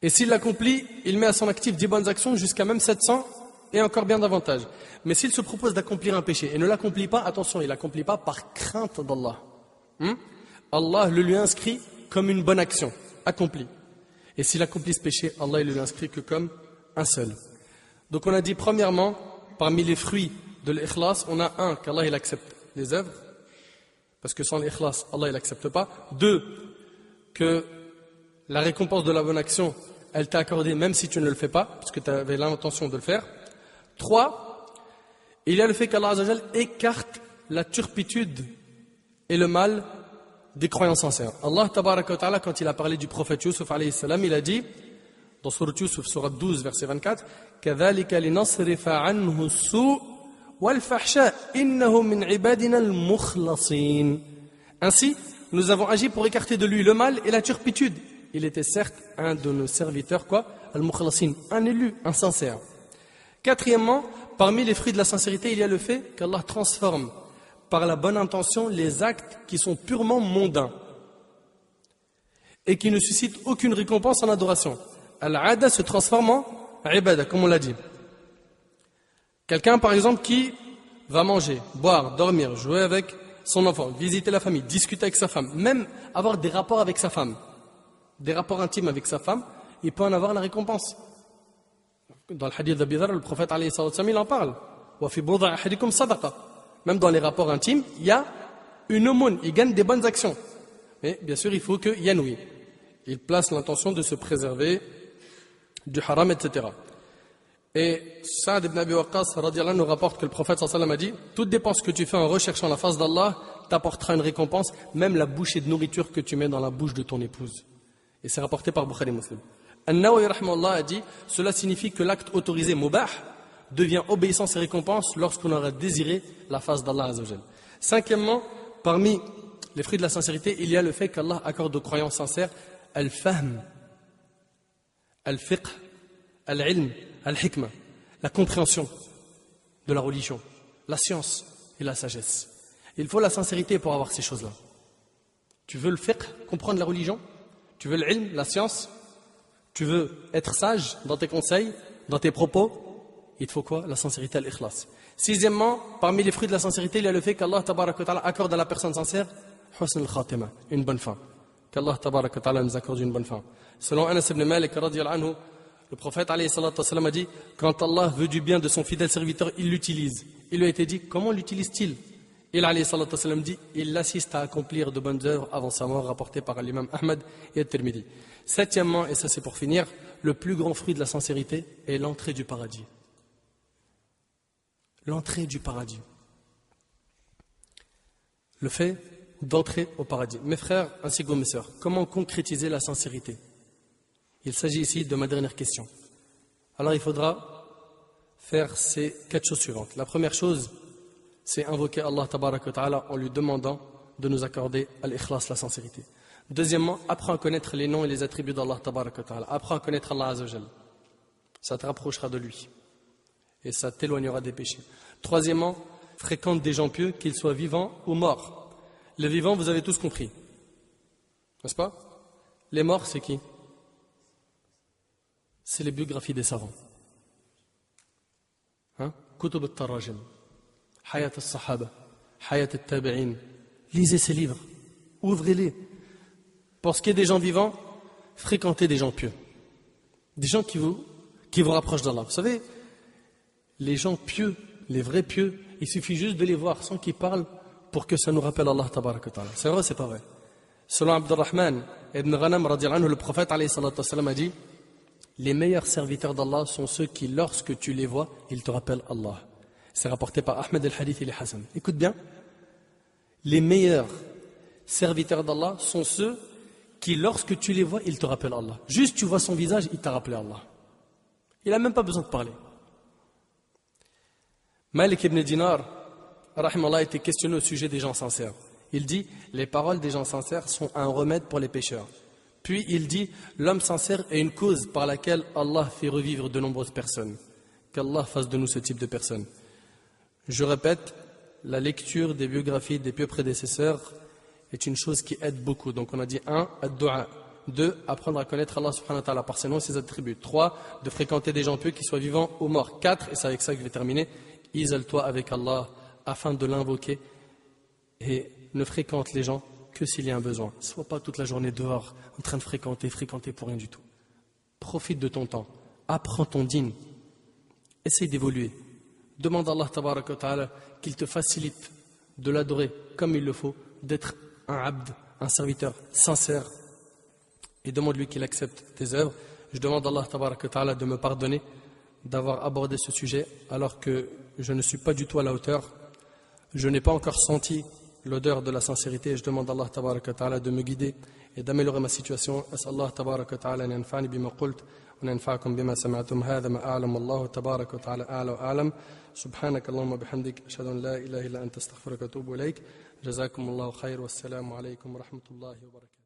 Et s'il l'accomplit, il met à son actif 10 bonnes actions jusqu'à même 700 et encore bien davantage. Mais s'il se propose d'accomplir un péché et ne l'accomplit pas, attention, il ne l'accomplit pas par crainte d'Allah. Allah le lui inscrit comme une bonne action, accomplie. Et s'il accomplit ce péché, Allah ne lui inscrit que comme un seul. Donc on a dit premièrement, parmi les fruits de l'ikhlas, on a un, qu'Allah il accepte les œuvres, parce que sans l'ikhlas, Allah il accepte pas. 2, que la récompense de la bonne action, elle t'a accordée même si tu ne le fais pas, parce que tu avais l'intention de le faire. 3, il y a le fait qu'Allah Azza wa Jal écarte la turpitude et le mal des croyants sincères. Allah tabaraka wa ta'ala, quand il a parlé du prophète Yusuf alayhi salam, il a dit dans Sourate Yusuf, Sourate 12, verset 24, كَذَلِكَ لِنَصْرِفَ عَنْهُ السُّوءَ وَالْفَحْشَاءَ إِنَّهُ مِنْ عِبَادِنَا الْمُخْلَصِينَ. Ainsi, nous avons agi pour écarter de lui le mal et la turpitude. Il était certes un de nos serviteurs, quoi, al-mukhlasin, un élu, un sincère. Quatrièmement, parmi les fruits de la sincérité, il y a le fait qu'Allah transforme par la bonne intention les actes qui sont purement mondains et qui ne suscitent aucune récompense en adoration. Al-ada se transforme en ibada, comme on l'a dit. Quelqu'un, par exemple, qui va manger, boire, dormir, jouer avec son enfant, visiter la famille, discuter avec sa femme, même avoir des rapports avec sa femme, des rapports intimes avec sa femme, il peut en avoir la récompense. Dans le hadith d'Abi Dharr, le prophète alayhi sallam, il en parle. Wa fi budha ahadikum sadaqa. Même dans les rapports intimes, il y a une aumône, il gagne des bonnes actions. Mais bien sûr, il faut que yanoui. Il place l'intention de se préserver du haram, etc. Et Sa'd ibn Abi Waqqas radiyallahu anhu nous rapporte que le prophète sallallahu alayhi wa sallam a dit, toute dépense que tu fais en recherchant la face d'Allah t'apportera une récompense, même la bouchée de nourriture que tu mets dans la bouche de ton épouse. Et c'est rapporté par Bukhari Muslim. An-Nawawi rahimahullah a dit, cela signifie que l'acte autorisé mubah devient obéissance et récompense lorsqu'on aura désiré la face d'Allah Azza wa Jal. Cinquièmement, parmi les fruits de la sincérité, il y a le fait qu'Allah accorde aux croyants sincères al-fahm, al-fiqh, al-ilm, al-hikmah, la compréhension de la religion, la science et la sagesse. Il faut la sincérité pour avoir ces choses-là. Tu veux le fiqh, comprendre la religion? Tu veux l'ilm, la science? Tu veux être sage dans tes conseils, dans tes propos? Il te faut quoi? La sincérité, l'ikhlas. Sixièmement, parmi les fruits de la sincérité, il y a le fait qu'Allah tabaraka wa ta'ala accorde à la personne sincère husn al-khatima, une bonne fin. Qu'Allah tabaraka wa ta'ala nous accorde une bonne fin. Selon Anas ibn Malik radiyallahu anhu, Le prophète alayhi salatu wassalam, a dit, quand Allah veut du bien de son fidèle serviteur, il l'utilise. Il lui a été dit, comment l'utilise-t-il? Il alayhi salatu wassalam dit, il l'assiste à accomplir de bonnes œuvres avant sa mort, rapporté par l'imam Ahmad et At-Tirmidhi. Septièmement, et ça c'est pour finir, le plus grand fruit de la sincérité est l'entrée du paradis. L'entrée du paradis. Le fait d'entrer au paradis. Mes frères ainsi que mes sœurs, comment concrétiser la sincérité? Il s'agit ici de ma dernière question. Alors il faudra faire ces 4 choses suivantes. La première chose, c'est invoquer Allah tabaraka wa ta'ala en lui demandant de nous accorder al-ikhlas, la sincérité. Deuxièmement, apprends à connaître les noms et les attributs d'Allah tabaraka wa ta'ala. Apprends à connaître Allah azza wa jal. Ça te rapprochera de lui. Et ça t'éloignera des péchés. Troisièmement, fréquente des gens pieux, qu'ils soient vivants ou morts. Les vivants, vous avez tous compris. N'est-ce pas? Les morts, c'est qui? C'est les biographies des savants. Kutub al-Tarajim, Hayat al-Sahaba, Hayat al-Tabi'in. Lisez ces livres, ouvrez-les. Pour ce qui est des gens vivants, fréquentez des gens pieux. Des gens qui vous rapprochent d'Allah. Vous savez, les gens pieux, les vrais pieux, il suffit juste de les voir sans qu'ils parlent pour que ça nous rappelle Allah tabaraka wa ta'ala. C'est vrai ou c'est pas vrai? Selon Abdurrahman ibn Ghanam radiallahu anhu, le prophète alayhi salatu wassalam a dit, les meilleurs serviteurs d'Allah sont ceux qui, lorsque tu les vois, ils te rappellent Allah. C'est rapporté par Ahmed al-Hadith et les Hassan. Écoute bien, les meilleurs serviteurs d'Allah sont ceux qui, lorsque tu les vois, ils te rappellent Allah. Juste tu vois son visage, il t'a rappelé Allah. Il n'a même pas besoin de parler. Malik ibn Dinar, rahimallah, a été questionné au sujet des gens sincères. Il dit, les paroles des gens sincères sont un remède pour les pécheurs. Puis il dit, l'homme sincère est une cause par laquelle Allah fait revivre de nombreuses personnes. Qu'Allah fasse de nous ce type de personnes. Je répète, la lecture des biographies des pieux prédécesseurs est une chose qui aide beaucoup. Donc on a dit 1, ad-du'a. 2, apprendre à connaître Allah subhanahu wa ta'ala par ses noms et ses attributs. 3, de fréquenter des gens pieux qui soient vivants ou morts. 4, et c'est avec ça que je vais terminer, isole-toi avec Allah afin de l'invoquer et ne fréquente les gens que s'il y a un besoin. Sois pas toute la journée dehors en train de fréquenter pour rien du tout. Profite de ton temps, apprends ton dîn, essaye d'évoluer. Demande à Allah tabaraka wa ta'ala qu'il te facilite de l'adorer comme il le faut, d'être un abd, un serviteur sincère, et demande-lui qu'il accepte tes œuvres. Je demande à Allah tabaraka wa ta'ala de me pardonner d'avoir abordé ce sujet alors que je ne suis pas du tout à la hauteur. Je n'ai pas encore senti l'odeur de la sincérité et je demande à Allah tabaraka wa ta'ala de me guider et d'améliorer ma situation. As'Allah tabaraka wa ta'ala an yanfa'ani bima qult wa yanfa'akum bima sami'tum. Hadha ma a'lamu Allahu tabaraka wa ta'ala a'la wa a'lam. Subhanaka Allahumma bihamdik ashhadu an la ilaha illa anta astaghfiruka wa atubu ilayk. Jazakumullahu khair wa assalamu alaykum wa rahmatullahi wa barakatuh.